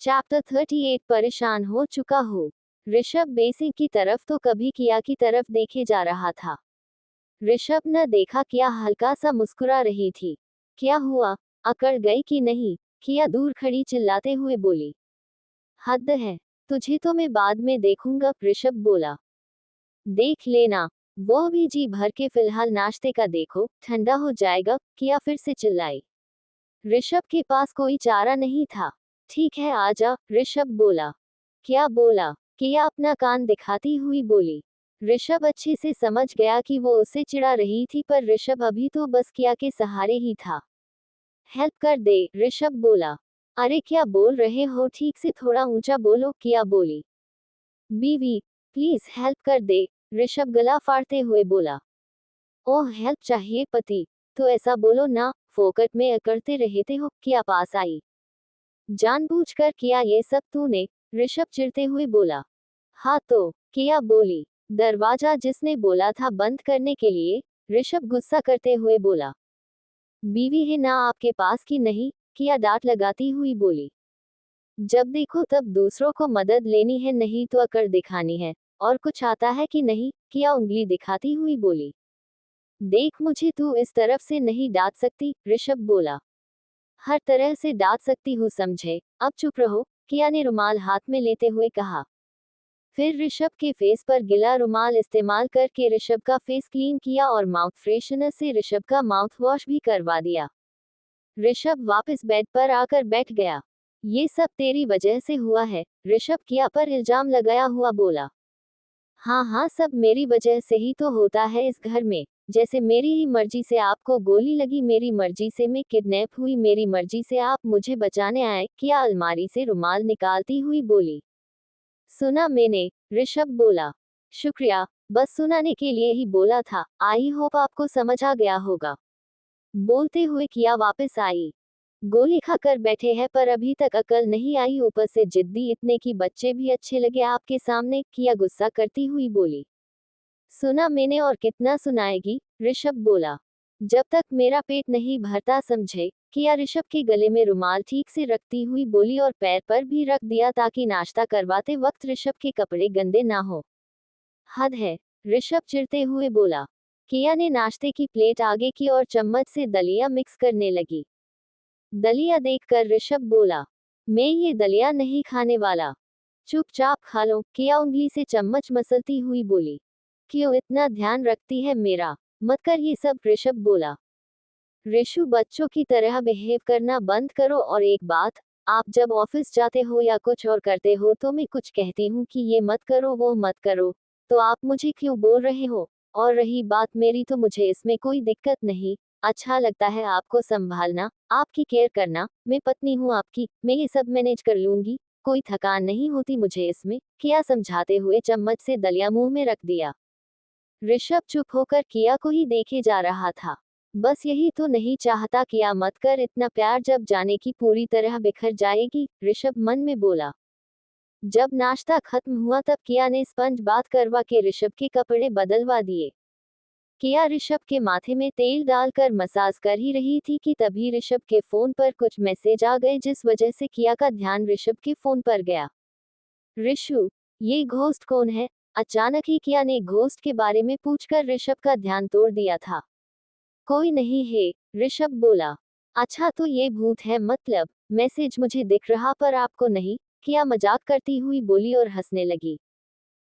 Chapter 38 परेशान हो चुका हूँ। ऋषभ बेसिंग की तरफ तो कभी किया की तरफ देखे जा रहा था। ऋषभ न देखा किया हल्का सा मुस्कुरा रही थी। क्या हुआ, अकड़ गई कि नहीं? किया दूर खड़ी चिल्लाते हुए बोली। हद है, तुझे तो मैं बाद में देखूंगा, ऋषभ बोला। देख लेना, वो भी जी भर के, फिलहाल नाश्ते का देखो, ठंडा हो जाएगा, किया फिर से चिल्लाई। ऋषभ के पास कोई चारा नहीं था। ठीक है आजा, ऋषभ बोला। क्या बोला? किया अपना कान दिखाती हुई बोली। ऋषभ अच्छे से समझ गया कि वो उसे चिढ़ा रही थी, पर ऋषभ अभी तो बस किया के सहारे ही था। हेल्प कर दे, ऋषभ बोला। अरे क्या बोल रहे हो, ठीक से थोड़ा ऊंचा बोलो, किया बोली। बीवी, प्लीज हेल्प कर दे, ऋषभ गला फाड़ते हुए बोला। ओह हेल्प चाहिए पति, तो ऐसा बोलो ना, फोकट में अकड़ते रहते हो, किया पास आई। जानबूझकर किया ये सब तूने, ऋषभ चिढ़ते हुए बोला। हाँ तो, किया बोली। दरवाजा जिसने बोला था बंद करने के लिए, ऋषभ गुस्सा करते हुए बोला। बीवी है ना आपके पास की नहीं, किया डांट लगाती हुई बोली। जब देखो तब दूसरों को मदद लेनी है, नहीं तो अकड़ दिखानी है, और कुछ आता है कि नहीं, किया उंगली दिखाती हुई बोली। देख मुझे तू इस तरफ से नहीं डांट सकती, ऋषभ बोला। हर तरह से डांट सकती हूँ समझे, अब चुप रहो, किया ने रुमाल हाथ में लेते हुए कहा। फिर ऋषभ के फेस पर गिला रुमाल इस्तेमाल करके ऋषभ का फेस क्लीन किया और माउथ फ्रेशनर से ऋषभ का माउथ वॉश भी करवा दिया। ऋषभ वापस बेड पर आकर बैठ गया। ये सब तेरी वजह से हुआ है, ऋषभ किया पर इल्जाम लगाया हुआ बोला। हाँ हाँ, सब मेरी वजह से ही तो होता है इस घर में। जैसे मेरी ही मर्जी से आपको गोली लगी, मेरी मर्जी से मैं किडनैप हुई, मेरी मर्जी से आप मुझे बचाने आए, किया अलमारी से रुमाल निकालती हुई बोली। सुना मैंने, ऋषभ बोला। शुक्रिया, बस सुनाने के लिए ही बोला था, आई होप आपको समझ आ गया होगा। बोलते हुए किया वापस आई। गोली खाकर बैठे हैं पर अभी तक अकल नहीं आई, ऊपर से जिद्दी इतने कि बच्चे भी अच्छे लगे आपके सामने, किया गुस्सा करती हुई बोली। सुना मैंने और कितना सुनाएगी, ऋषभ बोला। जब तक मेरा पेट नहीं भरता समझे, किया ऋषभ के गले में रुमाल ठीक से रखती हुई बोली और पैर पर भी रख दिया ताकि नाश्ता करवाते वक्त ऋषभ के कपड़े गंदे ना हो। हद है, ऋषभ चिढ़ते हुए बोला। किया ने नाश्ते की प्लेट आगे की और चम्मच से दलिया मिक्स करने लगी। दलिया देखकर ऋषभ बोला। मैं ये दलिया नहीं खाने वाला। चुपचाप खा लो, किया उंगली से चम्मच मसलती हुई बोली। क्यों इतना ध्यान रखती है मेरा? मत कर ये सब, ऋषभ बोला। ऋषु बच्चों की तरह बिहेव करना बंद करो, और एक बात, आप जब ऑफिस जाते हो या कुछ और करते हो तो मैं कुछ कहती हूँ कि ये मत करो वो मत करो, तो आप मुझे क्यों बोल रहे हो? और रही बात मेरी, तो मुझे इसमें कोई दिक्कत नहीं, अच्छा लगता है आपको संभालना, आपकी केयर करना, मैं पत्नी हूँ आपकी, मैं ये सब मैनेज कर लूंगी, कोई थकान नहीं होती मुझे इसमें, किया समझाते हुए चम्मच से दलिया मुंह में रख दिया। ऋषभ चुप होकर किया को ही देखे जा रहा था। बस यही तो नहीं चाहता, किया मत कर इतना प्यार, जब जाने की पूरी तरह बिखर जाएगी, ऋषभ मन में बोला। जब नाश्ता खत्म हुआ तब किया ने स्पंज बात करवा के ऋषभ के कपड़े बदलवा दिए। किया ऋषभ के माथे में तेल डालकर मसाज कर ही रही थी कि तभी ऋषभ के फोन पर कुछ मैसेज आ गए, जिस वजह से किया का ध्यान ऋषभ के फोन पर गया। ऋषु, ये घोस्ट कौन है? अचानक ही किया ने घोस्ट के बारे में पूछकर ऋषभ का ध्यान तोड़ दिया था। कोई नहीं है, ऋषभ बोला। अच्छा तो ये भूत है मतलब? मैसेज मुझे दिख रहा पर आपको नहीं, किया मजाक करती हुई बोली और हंसने लगी।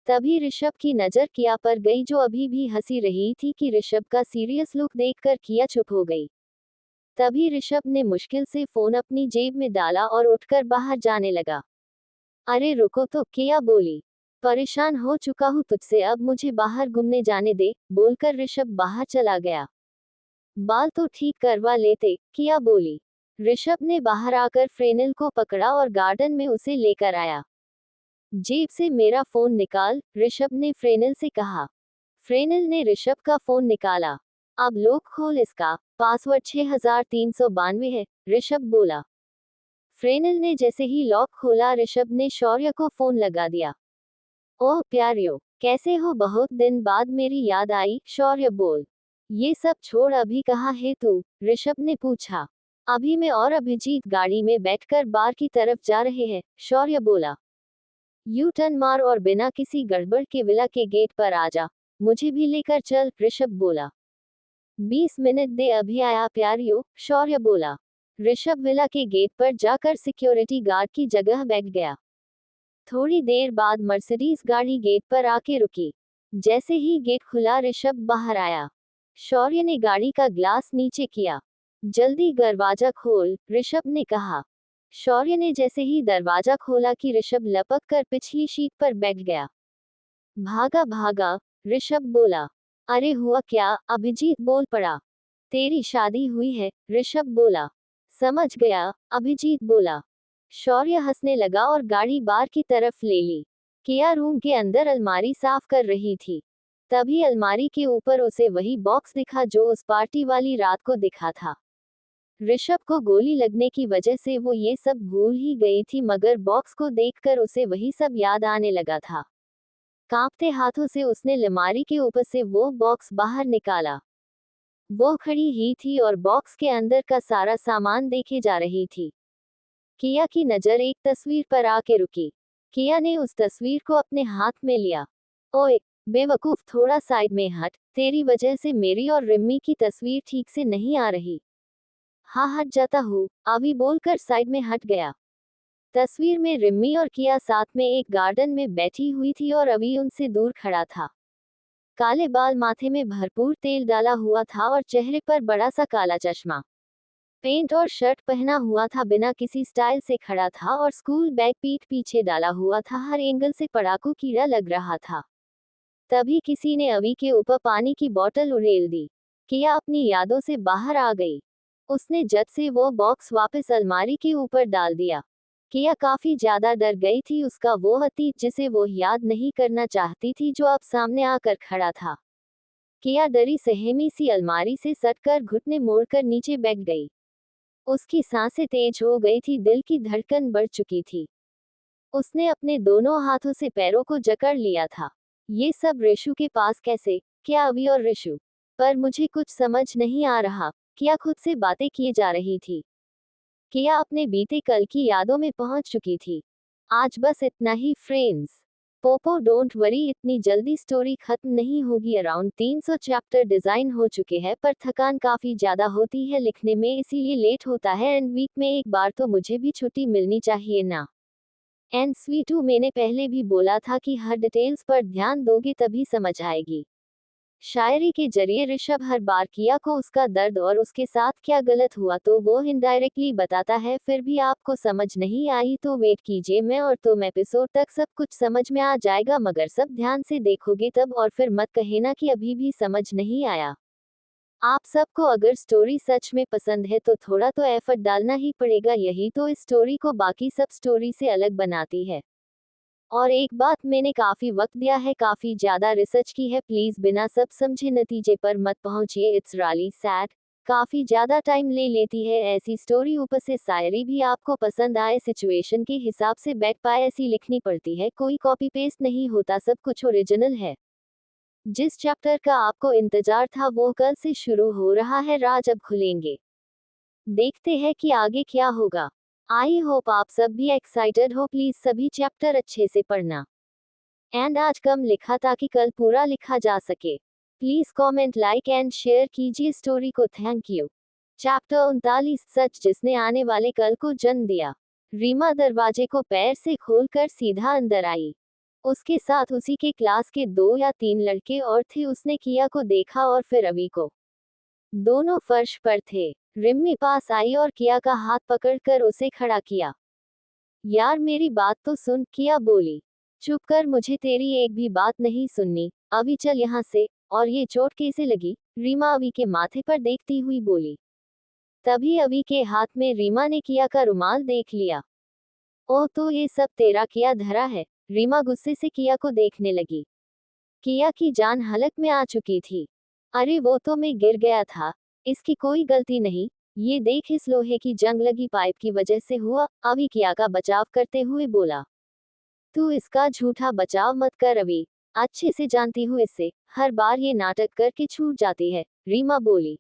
तभी ऋषभ की नजर किया पर गई, जो अभी भी हंसी रही थी कि ऋषभ का सीरियस लुक देखकर किया चुप हो गई। तभी ऋषभ ने मुश्किल से फोन अपनी जेब में डाला और उठकर बाहर जाने लगा। अरे रुको तो, किया बोली। परेशान हो चुका हूँ तुझसे, अब मुझे बाहर घूमने जाने दे, बोलकर ऋषभ बाहर चला गया। बाल तो ठीक करवा लेते, किया बोली। ऋषभ ने बाहर आकर फ्रेनल को पकड़ा और गार्डन में उसे लेकर आया। जेब से मेरा फोन निकाल, ऋषभ ने फ्रेनल से कहा। फ्रेनल ने ऋषभ का फोन निकाला। अब लॉक खोल इसका, पासवर्ड 6392 है, ऋषभ बोला। फ्रेनल ने जैसे ही लॉक खोला, ऋषभ ने शौर्य को फोन लगा दिया। ओह प्यारियो, कैसे हो, बहुत दिन बाद मेरी याद आई, शौर्य बोल। ये सब छोड़ अभी कहाँ है तू? ऋषभ ने पूछा। अभी मैं और अभिजीत गाड़ी में बैठकर बार की तरफ जा रहे हैं, शौर्य बोला। यू टर्न मार और बिना किसी गड़बड़ के विला के गेट पर आ जा, मुझे भी लेकर चल, ऋषभ बोला। 20 मिनट दे, अभी आया प्यारियो, शौर्य बोला। ऋषभ विला के गेट पर जाकर सिक्योरिटी गार्ड की जगह बैठ गया। थोड़ी देर बाद मर्सिडीज गाड़ी गेट पर आके रुकी। जैसे ही गेट खुला ऋषभ बाहर आया। शौर्य ने गाड़ी का ग्लास नीचे किया। जल्दी दरवाजा खोल, ऋषभ ने कहा। शौर्य ने जैसे ही दरवाजा खोला कि ऋषभ लपक कर पिछली सीट पर बैठ गया। भागा भागा, ऋषभ बोला। अरे हुआ क्या, अभिजीत बोल पड़ा। तेरी शादी हुई है, ऋषभ बोला। समझ गया, अभिजीत बोला। शौर्य हंसने लगा और गाड़ी बार की तरफ ले ली। किया रूम के अंदर अलमारी साफ कर रही थी। तभी अलमारी के ऊपर उसे वही बॉक्स दिखा जो उस पार्टी वाली रात को दिखा था। ऋषभ को गोली लगने की वजह से वो ये सब भूल ही गई थी, मगर बॉक्स को देखकर उसे वही सब याद आने लगा था। कांपते हाथों से उसने अलमारी के ऊपर से वो बॉक्स बाहर निकाला। वो खड़ी ही थी और बॉक्स के अंदर का सारा सामान देखे जा रही थी। किया की नजर एक तस्वीर पर आके रुकी। किया ने उस तस्वीर को अपने हाथ में लिया। ओए बेवकूफ, थोड़ा साइड में हट, तेरी वजह से मेरी और रिम्मी की तस्वीर ठीक से नहीं आ रही। हाँ हट जाता हूँ, अभी बोलकर साइड में हट गया। तस्वीर में रिम्मी और किया साथ में एक गार्डन में बैठी हुई थी और अभी उनसे दूर खड़ा था। काले बाल, माथे में भरपूर तेल डाला हुआ था और चेहरे पर बड़ा सा काला चश्मा। पेंट और शर्ट पहना हुआ था, बिना किसी स्टाइल से खड़ा था और स्कूल बैग पीठ पीछे डाला हुआ था। हर एंगल से पड़ाकू कीड़ा लग रहा था। तभी किसी ने अवी के ऊपर पानी की बोतल उड़ेल दी। किया अपनी यादों से बाहर आ गई। उसने झट से वो बॉक्स वापस अलमारी के ऊपर डाल दिया। किया काफी ज्यादा डर गई थी। उसका वो अतीत जिसे वो याद नहीं करना चाहती थी, जो अब सामने आकर खड़ा था। किया डरी सहमी सी अलमारी से सटकर घुटने मोड़कर नीचे बैठ गई। उसकी सांसें तेज हो गई थी, दिल की धड़कन बढ़ चुकी थी। उसने अपने दोनों हाथों से पैरों को जकड़ लिया था। ये सब ऋषु के पास कैसे? क्या अवी और ऋषु? पर मुझे कुछ समझ नहीं आ रहा। किया खुद से बातें किए जा रही थी। किया अपने बीते कल की यादों में पहुंच चुकी थी। आज बस इतना ही फ्रेंड्स। पोपो डोंट वरी, इतनी जल्दी स्टोरी खत्म नहीं होगी। अराउंड 300 चैप्टर डिजाइन हो चुके हैं, पर थकान काफी ज्यादा होती है लिखने में, इसीलिए लेट होता है। एंड वीक में एक बार तो मुझे भी छुट्टी मिलनी चाहिए ना। एंड स्वीटू, मैंने पहले भी बोला था कि हर डिटेल्स पर ध्यान दोगे तभी समझ आएगी। शायरी के जरिए ऋषभ हर बार किया को उसका दर्द और उसके साथ क्या गलत हुआ तो वो इनडायरेक्टली बताता है। फिर भी आपको समझ नहीं आई तो वेट कीजिए, मैं और तुम एपिसोड तक सब कुछ समझ में आ जाएगा, मगर सब ध्यान से देखोगे तब, और फिर मत कहना कि अभी भी समझ नहीं आया। आप सबको अगर स्टोरी सच में पसंद है तो थोड़ा तो एफर्ट डालना ही पड़ेगा, यही तो इस स्टोरी को बाकी सब स्टोरी से अलग बनाती है। और एक बात, मैंने काफी वक्त दिया है, काफी ज्यादा रिसर्च की है, प्लीज बिना सब समझे नतीजे पर मत पहुंचिए। इट्स रियली सैड, काफी ज्यादा टाइम ले लेती है ऐसी स्टोरी, ऊपर से शायरी भी आपको पसंद आए, सिचुएशन के हिसाब से बैठ पाए ऐसी लिखनी पड़ती है। कोई कॉपी पेस्ट नहीं होता, सब कुछ ओरिजिनल है। जिस चैप्टर का आपको इंतजार था वो कल से शुरू हो रहा है, राज अब खुलेंगे। देखते हैं कि आगे क्या होगा। आई होप आप सब भी एक्साइटेड हो। प्लीज सभी चैप्टर अच्छे से पढ़ना। एंड आज कम लिखा ताकि कल पूरा लिखा जा सके। Please comment, like and share कीजिए स्टोरी को। Thank you. चैप्टर 39, सच जिसने आने वाले कल को जन्म दिया। रीमा दरवाजे को पैर से खोलकर सीधा अंदर आई। उसके साथ उसी के क्लास के 2 या 3 लड़के और थे। उसने किया को देखा और फिर अवी को। दोनों फर्श पर थे। रिम्मी पास आई और किया का हाथ पकड़कर उसे खड़ा किया। यार मेरी बात तो सुन, किया बोली। चुप कर, मुझे तेरी एक भी बात नहीं सुननी। अभी चल यहाँ से। और ये चोट कैसे लगी? रीमा अवी के माथे पर देखती हुई बोली। तभी अवी के हाथ में रीमा ने किया का रुमाल देख लिया। ओह, तो ये सब तेरा किया धरा है? रीमा गुस्से से किया को देखने लगी। किया की जान हलक में आ चुकी थी। अरे वो तो मैं गिर गया था, इसकी कोई गलती नहीं। ये देख, इस लोहे की जंग लगी पाइप की वजह से हुआ, अवी किया का बचाव करते हुए बोला। तू इसका झूठा बचाव मत कर अवी, अच्छे से जानती हूँ इसे, हर बार ये नाटक करके छूट जाती है, रीमा बोली।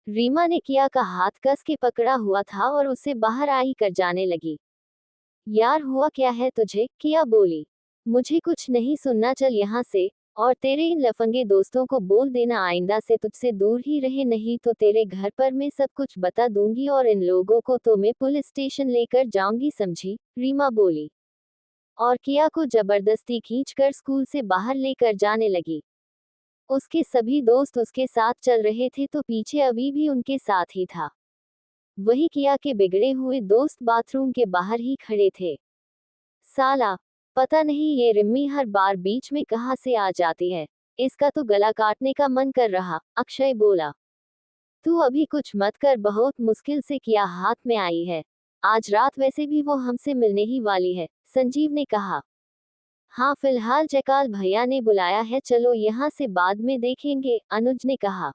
रीमा ने किया का हाथ कस के पकड़ा हुआ था और उसे बाहर आई कर जाने लगी। यार हुआ क्या है तुझे, किया बोली। मुझे कुछ नहीं सुनना, चल यहाँ से। और तेरे इन लफंगे दोस्तों को बोल देना आइंदा से तुझसे दूर ही रहे, नहीं तो तेरे घर पर मैं सब कुछ बता दूंगी और इन लोगों को तो मैं पुलिस स्टेशन लेकर जाऊंगी, समझी, रीमा बोली। और किया को जबरदस्ती खींचकर स्कूल से बाहर लेकर जाने लगी। उसके सभी दोस्त उसके साथ चल रहे थे तो पीछे अभी भी उनके साथ ही था। वही किया के बिगड़े हुए दोस्त बाथरूम के बाहर ही खड़े थे। साला, पता नहीं ये रिम्मी हर बार बीच में कहाँ से आ जाती है, इसका तो गला काटने का मन कर रहा, अक्षय बोला। तू अभी कुछ मत कर, बहुत मुश्किल से किया हाथ में आई है। आज रात वैसे भी वो हमसे मिलने ही वाली है, संजीव ने कहा। हाँ फिलहाल जयकाल भैया ने बुलाया है, चलो यहाँ से बाद में देखेंगे, अनुज ने कहा।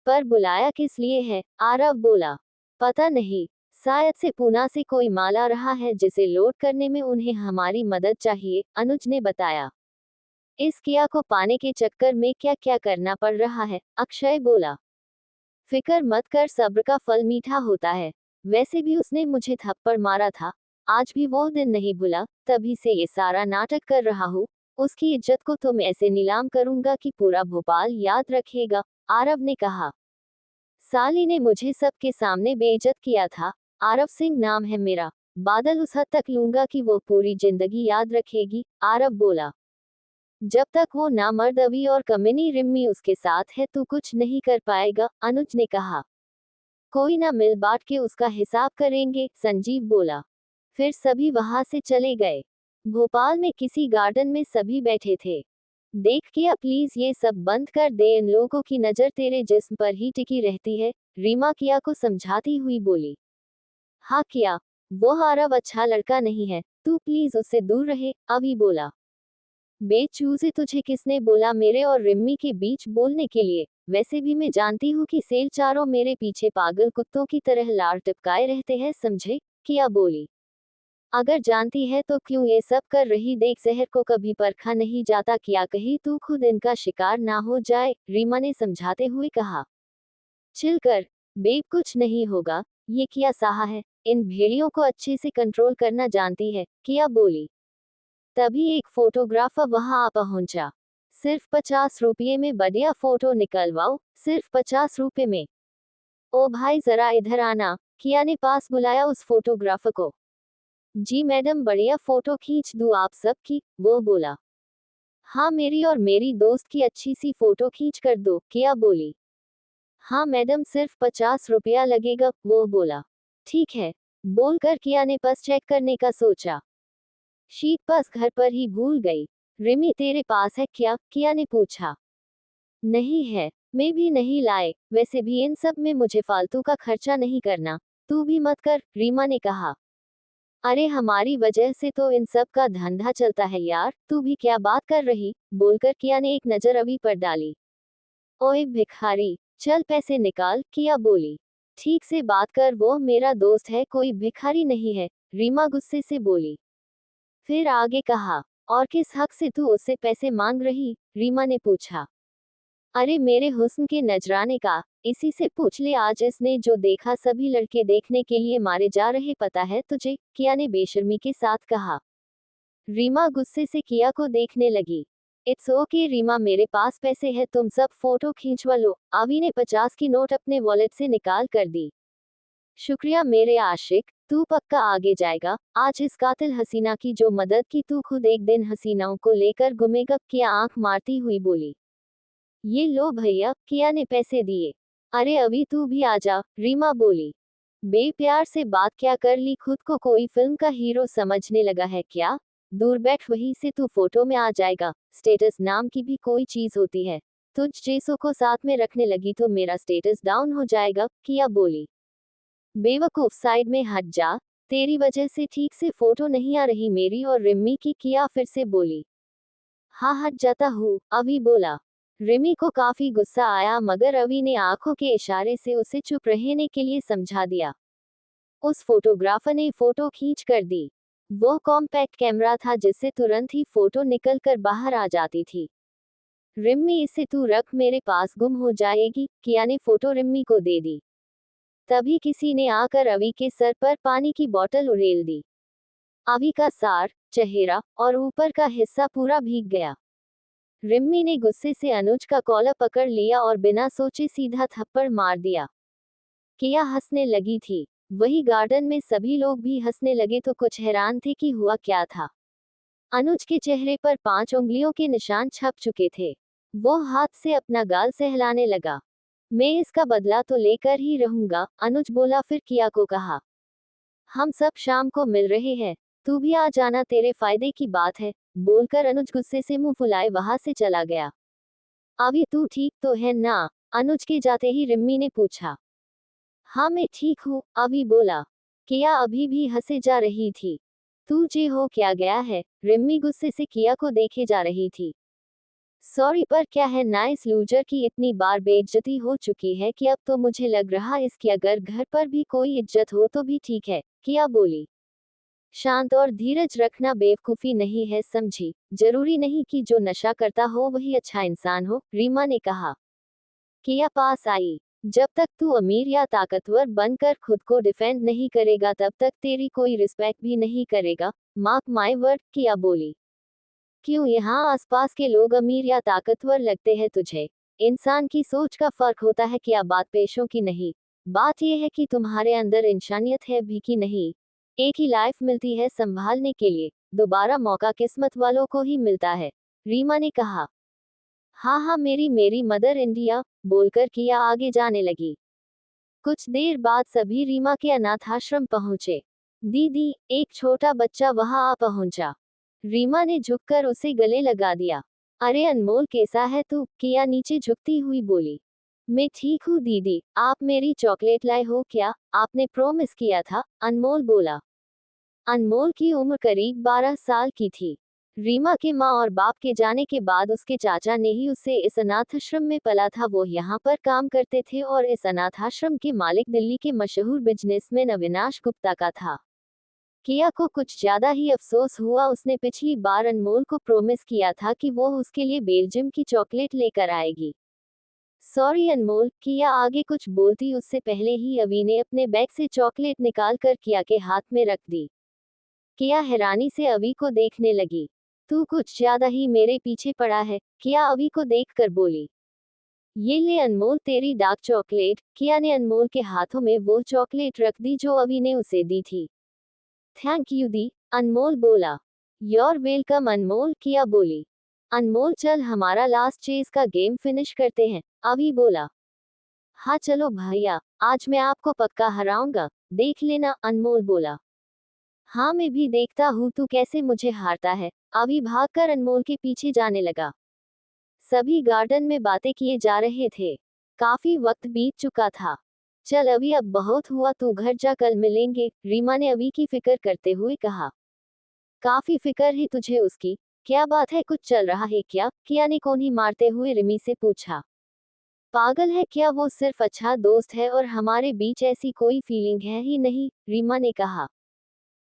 पर बुलाया किस लिए है, आरव बोला। पता नहीं, शायद से पूना से कोई माल आ रहा है जिसे लोड करने में उन्हें हमारी मदद चाहिए, अनुज ने बताया। इस किया को पाने के चक्कर में क्या क्या करना पड़ रहा है, अक्षय बोला। फिक्र मत कर, सब्र का फल मीठा होता है। वैसे भी उसने मुझे थप्पड़ मारा था, आज भी वो दिन नहीं भूला, तभी से ये सारा नाटक कर रहा हूँ। उसकी इज्जत को तो मैं ऐसे नीलाम करूंगा कि पूरा भोपाल याद रखेगा, आरव ने कहा। साली ने मुझे सबके सामने बेइज्जत किया था। आरव सिंह नाम है मेरा, बादल उस हद तक लूंगा कि वो पूरी जिंदगी याद रखेगी, आरव बोला। जब तक वो नामर्द अवी और कमीनी रिम्मी उसके साथ है तू कुछ नहीं कर पाएगा, अनुज ने कहा। कोई ना, मिल बांट के उसका हिसाब करेंगे, संजीव बोला। फिर सभी वहां से चले गए। भोपाल में किसी गार्डन में सभी बैठे थे। देख किया, प्लीज ये सब बंद कर दे, इन लोगों की नजर तेरे जिस्म पर ही टिकी रहती है, रीमा किया को समझाती हुई बोली। हाँ किया, वो आरव अच्छा लड़का नहीं है, तू प्लीज उससे दूर रहे, अभी बोला। बेचूजे, तुझे किसने बोला मेरे और रिम्मी के बीच बोलने के लिए? वैसे भी मैं जानती हूँ कि सेल चारों मेरे पीछे पागल कुत्तों की तरह लार टिपकाए रहते हैं, समझे, किया बोली। अगर जानती है तो क्यों ये सब कर रही, देख जहर को कभी परखा नहीं जाता, क्या कहीं तू खुद इनका शिकार ना हो जाए, रीमा ने समझाते हुए कहा। चिल कर बेब, कुछ नहीं होगा, ये किया साहा है, इन भेड़ियों को अच्छे से कंट्रोल करना जानती है, किया बोली। तभी एक फोटोग्राफर वहां आ पहुंचा। सिर्फ 50 रुपये में बढ़िया फोटो निकलवाओ, सिर्फ 50 रुपये में। ओ भाई जरा इधर आना, किया ने पास बुलाया उस फोटोग्राफर को। जी मैडम, बढ़िया फोटो खींच दूं आप सबकी, वो बोला। हाँ मेरी और मेरी दोस्त की अच्छी सी फोटो खींच कर दो, किया बोली। हाँ मैडम, सिर्फ 50 रुपया लगेगा, वो बोला। ठीक है, बोलकर किया ने पास चेक करने का सोचा। शीट पास घर पर ही भूल गई। रिमी तेरे पास है क्या, किया ने पूछा। नहीं है, मैं भी नहीं लाए, वैसे भी इन सब में मुझे फालतू का खर्चा नहीं करना, तू भी मत कर, रीमा ने कहा। अरे हमारी वजह से तो इन सब का धंधा चलता है यार, तू भी क्या बात कर रही, बोलकर किया ने एक नजर अभी पर डाली। ओए भिखारी, चल पैसे निकाल, किया बोली। ठीक से बात कर, वो मेरा दोस्त है, कोई भिखारी नहीं है, रीमा गुस्से से बोली। फिर आगे कहा, और किस हक से तू उससे पैसे मांग रही, रीमा ने पूछा। अरे मेरे हुस्न के नजराने का, इसी से पूछ ले, आज इसने जो देखा सभी लड़के देखने के लिए मारे जा रहे, पता है तुझे, किया ने बेशर्मी के साथ कहा। रीमा गुस्से से किया को देखने लगी। इट्स ओके रीमा, मेरे पास पैसे है, तुम सब फोटो खींचवा लो, आवी ने 50 की नोट अपने वॉलेट से निकाल कर दी। शुक्रिया मेरे आशिक, तू पक्का आगे जाएगा, आज इस कातिल हसीना की जो मदद की, तू खुद एक दिन हसीनाओं को लेकर घूमेगा, किया आंख मारती हुई बोली। ये लो भैया, किया ने पैसे दिए। अरे अभी तू भी आजा, रीमा बोली। बेप्यार से बात क्या कर ली, खुद को कोई फिल्म का हीरो समझने लगा है क्या? दूर बैठ, वहीं से तू फोटो में आ जाएगा, स्टेटस नाम की भी कोई चीज होती है, तुझ जैसों को साथ में रखने लगी तो मेरा स्टेटस डाउन हो जाएगा, किया बोली। बेवकूफ, साइड में हट जा, तेरी वजह से ठीक से फोटो नहीं आ रही मेरी और रिम्मी की, किया फिर से बोली। हाँ हट जाता हूँ, अभी बोला। रिमी को काफी गुस्सा आया मगर अवी ने आंखों के इशारे से उसे चुप रहने के लिए समझा दिया। उस फोटोग्राफर ने फोटो खींच कर दी। वो कॉम्पैक्ट कैमरा था जिससे तुरंत ही फोटो निकल कर बाहर आ जाती थी। रिम्मी इसे तू रख, मेरे पास गुम हो जाएगी। किया ने फोटो रिम्मी को दे दी। तभी किसी ने आकर अवी के सर पर पानी की बोतल उड़ेल दी। अवी का सार, चेहरा और ऊपर का हिस्सा पूरा भीग गया। रिम्मी ने गुस्से से अनुज का कॉलर पकड़ लिया और बिना सोचे सीधा थप्पड़ मार दिया। किया हंसने लगी थी। वही गार्डन में सभी लोग भी हंसने लगे तो कुछ हैरान थे कि हुआ क्या था। अनुज के चेहरे पर 5 उंगलियों के निशान छप चुके थे। वो हाथ से अपना गाल सहलाने लगा। मैं इसका बदला तो लेकर ही रहूंगा, अनुज बोला, फिर किया को कहा, हम सब शाम को मिल रहे हैं, तू भी आ जाना, तेरे फायदे की बात है, बोलकर अनुज गुस्से से मुंह फुलाए वहां से चला गया। अभी तू ठीक तो है ना? अनुज के जाते ही रिम्मी ने पूछा। हाँ मैं ठीक हूँ, अभी बोला। किया अभी भी हंसे जा रही थी। तुझे हो क्या गया है? रिम्मी गुस्से से किया को देखे जा रही थी। सॉरी, पर क्या है, नाइस लूजर की इतनी बार बेइज्जती हो चुकी है कि अब तो मुझे लग रहा इसकी अगर घर पर भी कोई इज्जत हो तो भी ठीक है, किया बोली। शांत और धीरज रखना बेवकूफी नहीं है, समझी? जरूरी नहीं कि जो नशा करता हो वही अच्छा इंसान हो, रीमा ने कहा। किया पास आई। जब तक तू अमीर या ताकतवर बनकर खुद को डिफेंड नहीं करेगा तब तक तेरी कोई रिस्पेक्ट भी नहीं करेगा, मार्क माय वर्ड, किया बोली। क्यों यहाँ आसपास के लोग अमीर या ताकतवर लगते हैं तुझे? इंसान की सोच का फर्क होता है, क्या बात पेशों की नहीं। बात यह है कि तुम्हारे अंदर इंसानियत है भी कि नहीं। एक ही लाइफ मिलती है संभालने के लिए, दोबारा मौका किस्मत वालों को ही मिलता है, रीमा ने कहा। हाँ हाँ, मेरी मेरी मदर इंडिया, बोलकर किया आगे जाने लगी। कुछ देर बाद सभी रीमा के अनाथाश्रम पहुंचे। दीदी, एक छोटा बच्चा वहां आ पहुंचा। रीमा ने झुककर उसे गले लगा दिया। अरे अनमोल, कैसा है तू? किया नीचे झुकती हुई बोली। मैं ठीक हूँ दीदी, आप मेरी चॉकलेट लाए हो क्या? आपने प्रॉमिस किया था, अनमोल बोला। अनमोल की उम्र करीब 12 साल की थी। रीमा के माँ और बाप के जाने के बाद उसके चाचा ने ही उसे इस अनाथाश्रम में पला था। वो यहाँ पर काम करते थे और इस अनाथाश्रम के मालिक दिल्ली के मशहूर बिजनेसमैन अविनाश गुप्ता का था। किया को कुछ ज्यादा ही अफसोस हुआ। उसने पिछली बार अनमोल को प्रॉमिस किया था कि वो उसके लिए बेल्जियम की चॉकलेट लेकर आएगी। सॉरी अनमोल, किया आगे कुछ बोलती उससे पहले ही अवी ने अपने बैग से चॉकलेट निकालकर किया के हाथ में रख दी। किया हैरानी से अवी को देखने लगी। तू कुछ ज्यादा ही मेरे पीछे पड़ा है, किया अवी को देखकर बोली। ये ले अनमोल, तेरी डार्क चॉकलेट। किया ने अनमोल के हाथों में वो चॉकलेट रख दी जो अवी ने उसे दी थी। थैंक यू दी, अनमोल बोला। योर वेलकम अनमोल, किया बोली। अनमोल चल हमारा लास्ट चेज का गेम फिनिश करते हैं, अवी बोला। हाँ चलो भैया, आज मैं आपको पक्का हराऊंगा, देख लेना, अनमोल बोला। हाँ मैं भी देखता हूँ तू कैसे मुझे हारता है, अभी भागकर अनमोल के पीछे जाने लगा। सभी गार्डन में बातें किए जा रहे थे। काफी वक्त बीत चुका था। चल अभी, अब बहुत हुआ, तू घर जा, कल मिलेंगे, रीमा ने अभी की फिक्र करते हुए कहा। काफी फिक्र है तुझे उसकी? क्या बात है, कुछ चल रहा है क्या? किया ने कोनी मारते हुए रिमी से पूछा। पागल है क्या, वो सिर्फ अच्छा दोस्त है और हमारे बीच ऐसी कोई फीलिंग है ही नहीं, रीमा ने कहा।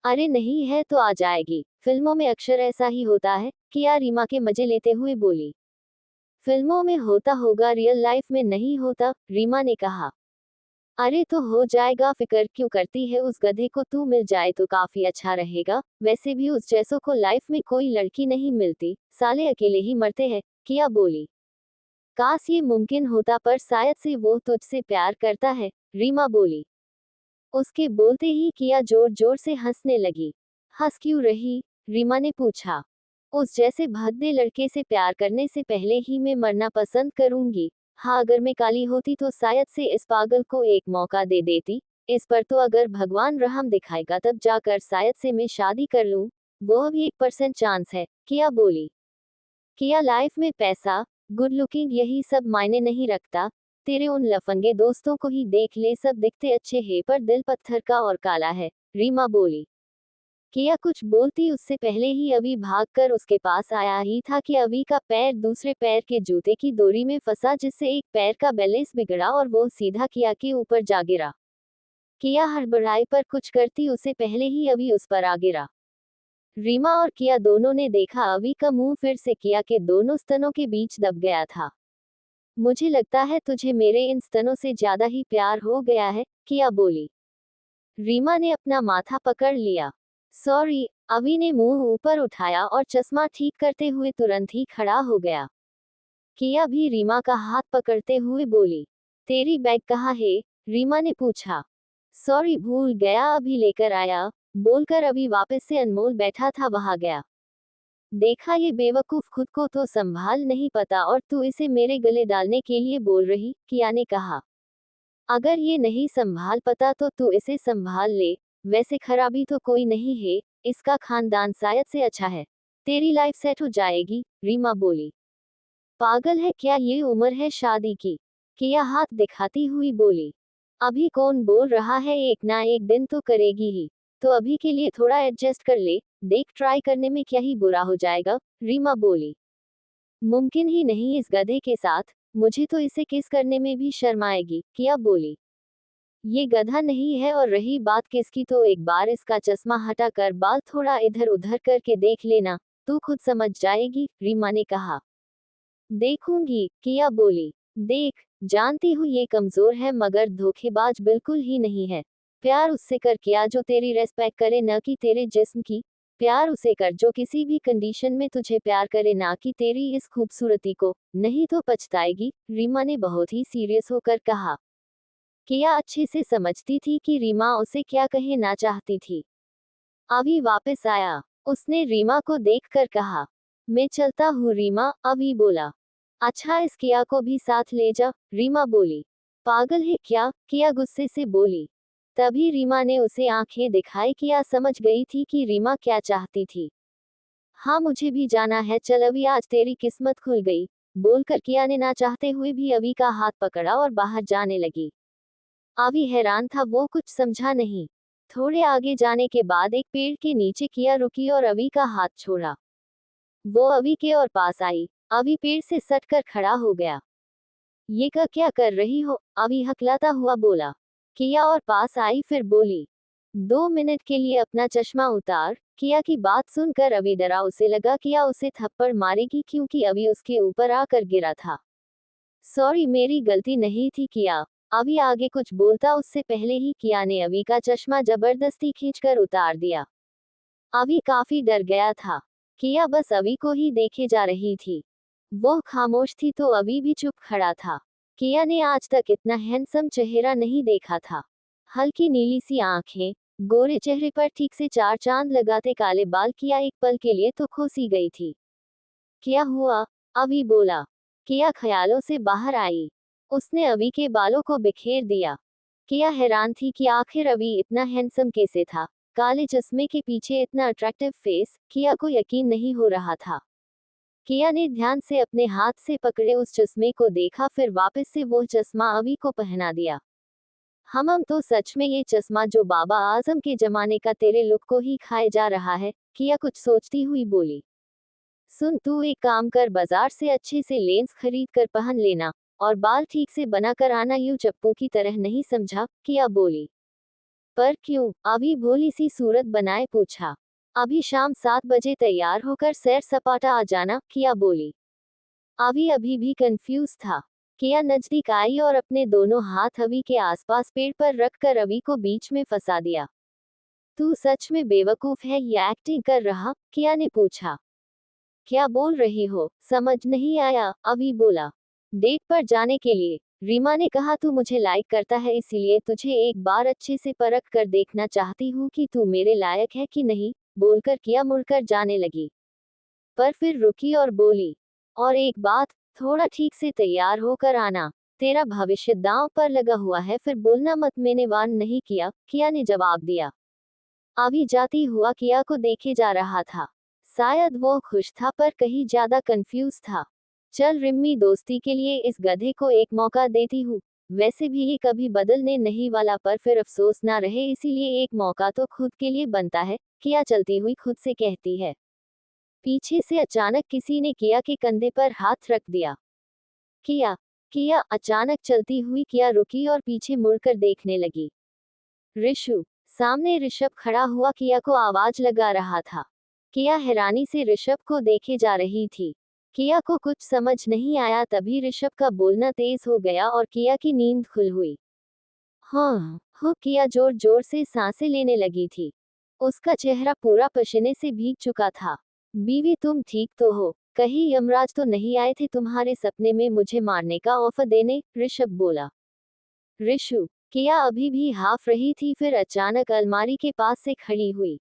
अरे नहीं है तो आ जाएगी, फिल्मों में अक्सर ऐसा ही होता है, किया रीमा के मजे लेते हुए बोली। फिल्मों में होता होगा, रियल लाइफ में नहीं होता, रीमा ने कहा। अरे तो हो जाएगा, फिक्र क्यों करती है, उस गधे को तू मिल जाए तो काफी अच्छा रहेगा, वैसे भी उस जैसों को लाइफ में कोई लड़की नहीं मिलती, साले अकेले ही मरते हैं, किया बोली। काश ये मुमकिन होता, पर शायद से वो तुझसे प्यार करता है, रीमा बोली। उसके बोलते ही किया जोर जोर से हंसने लगी। हंस क्यों रही? रीमा ने पूछा। उस जैसे भद्दे लड़के से प्यार करने से पहले ही मैं मरना पसंद करूंगी। हाँ, अगर मैं काली होती तो शायद से इस पागल को एक मौका दे देती। इस पर तो अगर भगवान रहम दिखाएगा तब जाकर शायद से मैं शादी कर लूं। वो भी 1% चांस है, किया बोली। किया लाइफ में पैसा, गुड लुकिंग, यही सब मायने नहीं रखता। तेरे उन लफंगे दोस्तों को ही देख ले, सब दिखते अच्छे हैं पर दिल पत्थर का और काला है, रीमा बोली। किया कुछ बोलती उससे पहले ही अवी भागकर उसके पास आया ही था कि अवी का पैर दूसरे पैर के जूते की डोरी में फंसा, जिससे एक पैर का बैलेंस बिगड़ा और वो सीधा किया के ऊपर जा गिरा। किया हड़बड़ाई, पर कुछ करती उसे पहले ही अवी उस पर आ गिरा। रीमा और किया दोनों ने देखा अवी का मुंह फिर से किया के दोनों स्तनों के बीच दब गया था। मुझे लगता है तुझे मेरे इन स्तनों से ज्यादा ही प्यार हो गया है, किया बोली। रीमा ने अपना माथा पकड़ लिया। सॉरी, अवी ने मुंह ऊपर उठाया और चश्मा ठीक करते हुए तुरंत ही खड़ा हो गया। किया भी रीमा का हाथ पकड़ते हुए बोली। तेरी बैग कहाँ है? रीमा ने पूछा। सॉरी, भूल गया, अभी लेकर आया, बोलकर अभी वापस से अनमोल बैठा था वहां गया। देखा ये बेवकूफ खुद को तो संभाल नहीं पता और तू इसे मेरे गले डालने के लिए बोल रही, किया ने कहा। अगर ये नहीं संभाल पता तो तू इसे संभाल ले, वैसे खराबी तो कोई नहीं है, इसका खानदान शायद से अच्छा है, तेरी लाइफ सेट हो जाएगी, रीमा बोली। पागल है क्या, ये उम्र है शादी की, किया हाथ दिखाती हुई बोली। अभी कौन बोल रहा है, एक ना एक दिन तो करेगी ही, तो अभी के लिए थोड़ा एडजस्ट कर ले, देख ट्राई करने में क्या ही बुरा हो जाएगा, रीमा बोली। मुमकिन ही नहीं इस गधे के साथ, मुझे तो इसे किस करने में भी शर्म आएगी, किया बोली। ये गधा नहीं है और रही बात किसकी तो एक बार इसका चश्मा हटा कर बाल थोड़ा इधर उधर करके देख लेना, तू खुद समझ जाएगी, रीमा ने कहा। देखूंगी, किया बोली। देख, जानती हूँ ये कमजोर है मगर धोखेबाज बिल्कुल ही नहीं है। प्यार उससे कर किया जो तेरी रेस्पेक्ट करे, न कि तेरे जिस्म की। प्यार उसे कर जो किसी भी कंडीशन में तुझे प्यार करे, ना कि तेरी इस खूबसूरती को, नहीं तो पछताएगी, रीमा ने बहुत ही सीरियस होकर कहा। किया अच्छे से समझती थी कि रीमा उसे क्या कहना चाहती थी। अभी वापस आया, उसने रीमा को देखकर कहा। मैं चलता हूँ रीमा, अभी बोला। अच्छा, इस किया को भी साथ ले जा, रीमा बोली। पागल है क्या, किया गुस्से से बोली। तभी रीमा ने उसे आंखें दिखाई, किया समझ गई थी कि रीमा क्या चाहती थी। हाँ मुझे भी जाना है, चल अभी, आज तेरी किस्मत खुल गई, बोलकर किया ने ना चाहते हुए भी अभी का हाथ पकड़ा और बाहर जाने लगी। अभी हैरान था, वो कुछ समझा नहीं। थोड़े आगे जाने के बाद एक पेड़ के नीचे किया रुकी और अवी का हाथ छोड़ा। वो अवी के और पास आई। अवी पेड़ से सटकर खड़ा हो गया। ये क्या कर रही हो, अवी हकलाता हुआ बोला। किया और पास आई, फिर बोली। 2 मिनट के लिए अपना चश्मा उतार, किया की बात सुनकर अवी डरा, उसे लगा किया उसे थप्पड़ मारेगी क्योंकि अवी उसके ऊपर आकर गिरा था। सॉरी, मेरी गलती नहीं थी, किया। अभी आगे कुछ बोलता उससे पहले ही किया ने अवी का चश्मा जबरदस्ती खींचकर उतार दिया। अवी काफी डर गया था। किया बस अवी को ही देखे जा रही थी। वो खामोश थी तो अवी भी चुप खड़ा था। किया ने आज तक इतना हैंडसम चेहरा नहीं देखा था। हल्की नीली सी आंखें, गोरे चेहरे पर ठीक से 4 चांद लगाते काले बाल, किया एक पल के लिए तो खो सी गई थी। क्या हुआ, अवी बोला। किया ख्यालों से बाहर आई। उसने अवी के बालों को बिखेर दिया। किया हैरान थी कि आखिर अवी इतना हैंडसम कैसे था, काले चश्मे के पीछे इतना अट्रैक्टिव फेस, किया को यकीन नहीं हो रहा था। किया ने ध्यान से अपने हाथ से पकड़े उस चश्मे को देखा, फिर वापस से वो चश्मा अवी को पहना दिया। हम तो सच में ये चश्मा जो बाबा आजम के जमाने का तेरे लुक को ही खाए जा रहा है, किया कुछ सोचती हुई बोली। सुन, तू एक काम कर, बाजार से अच्छे से लेंस खरीद कर पहन लेना, और बाल ठीक से बना कर आना, यूं चप्पू की तरह नहीं, समझा, किया बोली। पर क्यों, अभी भोली सी सूरत बनाए पूछा। अभी शाम 7 बजे तैयार होकर सैर सपाटा आ जाना, किया बोली। अभी भी कंफ्यूज था। किया नजदीक आई और अपने दोनों हाथ अभी के आसपास पेड़ पर रखकर अभी को बीच में फंसा दिया। तू सच में बेवकूफ है या एक्टिंग कर रहा, किया ने पूछा। क्या बोल रही हो, समझ नहीं आया, अभी बोला। डेट पर जाने के लिए, रीमा ने कहा, तू मुझे लाइक करता है इसीलिए तुझे एक बार अच्छे से परख कर देखना चाहती हूँ कि तू मेरे लायक है कि नहीं, बोलकर किया मुड़कर जाने लगी। पर फिर रुकी और बोली, और एक बात, थोड़ा ठीक से तैयार होकर आना, तेरा भविष्य दांव पर लगा हुआ है, फिर बोलना मत, मैंने वार्न नहीं किया ने जवाब दिया। अभी जाती हुआ किया को देखे जा रहा था। शायद वो खुश था पर कहीं ज्यादा कंफ्यूज था। चल रिम्मी, दोस्ती के लिए इस गधे को एक मौका देती हूँ, वैसे भी ये कभी बदलने नहीं वाला, पर फिर अफसोस ना रहे, इसीलिए एक मौका तो खुद के लिए बनता है, किया चलती हुई खुद से कहती है। पीछे से अचानक किसी ने किया के कंधे पर हाथ रख दिया। किया किया अचानक चलती हुई किया रुकी और पीछे मुड़कर देखने लगी। ऋषु, सामने ऋषभ खड़ा हुआ किया को आवाज लगा रहा था। किया हैरानी से ऋषभ को देखे जा रही थी। किया को कुछ समझ नहीं आया, तभी ऋषभ का बोलना तेज हो गया और किया की नींद खुल हुई। हाँ हो, किया जोर जोर से सांसें लेने लगी थी। उसका चेहरा पूरा पसीने से भीग चुका था। बीवी, तुम ठीक तो हो? कहीं यमराज तो नहीं आए थे तुम्हारे सपने में मुझे मारने का ऑफर देने? ऋषभ बोला। ऋषु, किया अभी भी हाफ रही थी, फिर अचानक अलमारी के पास से खड़ी हुई।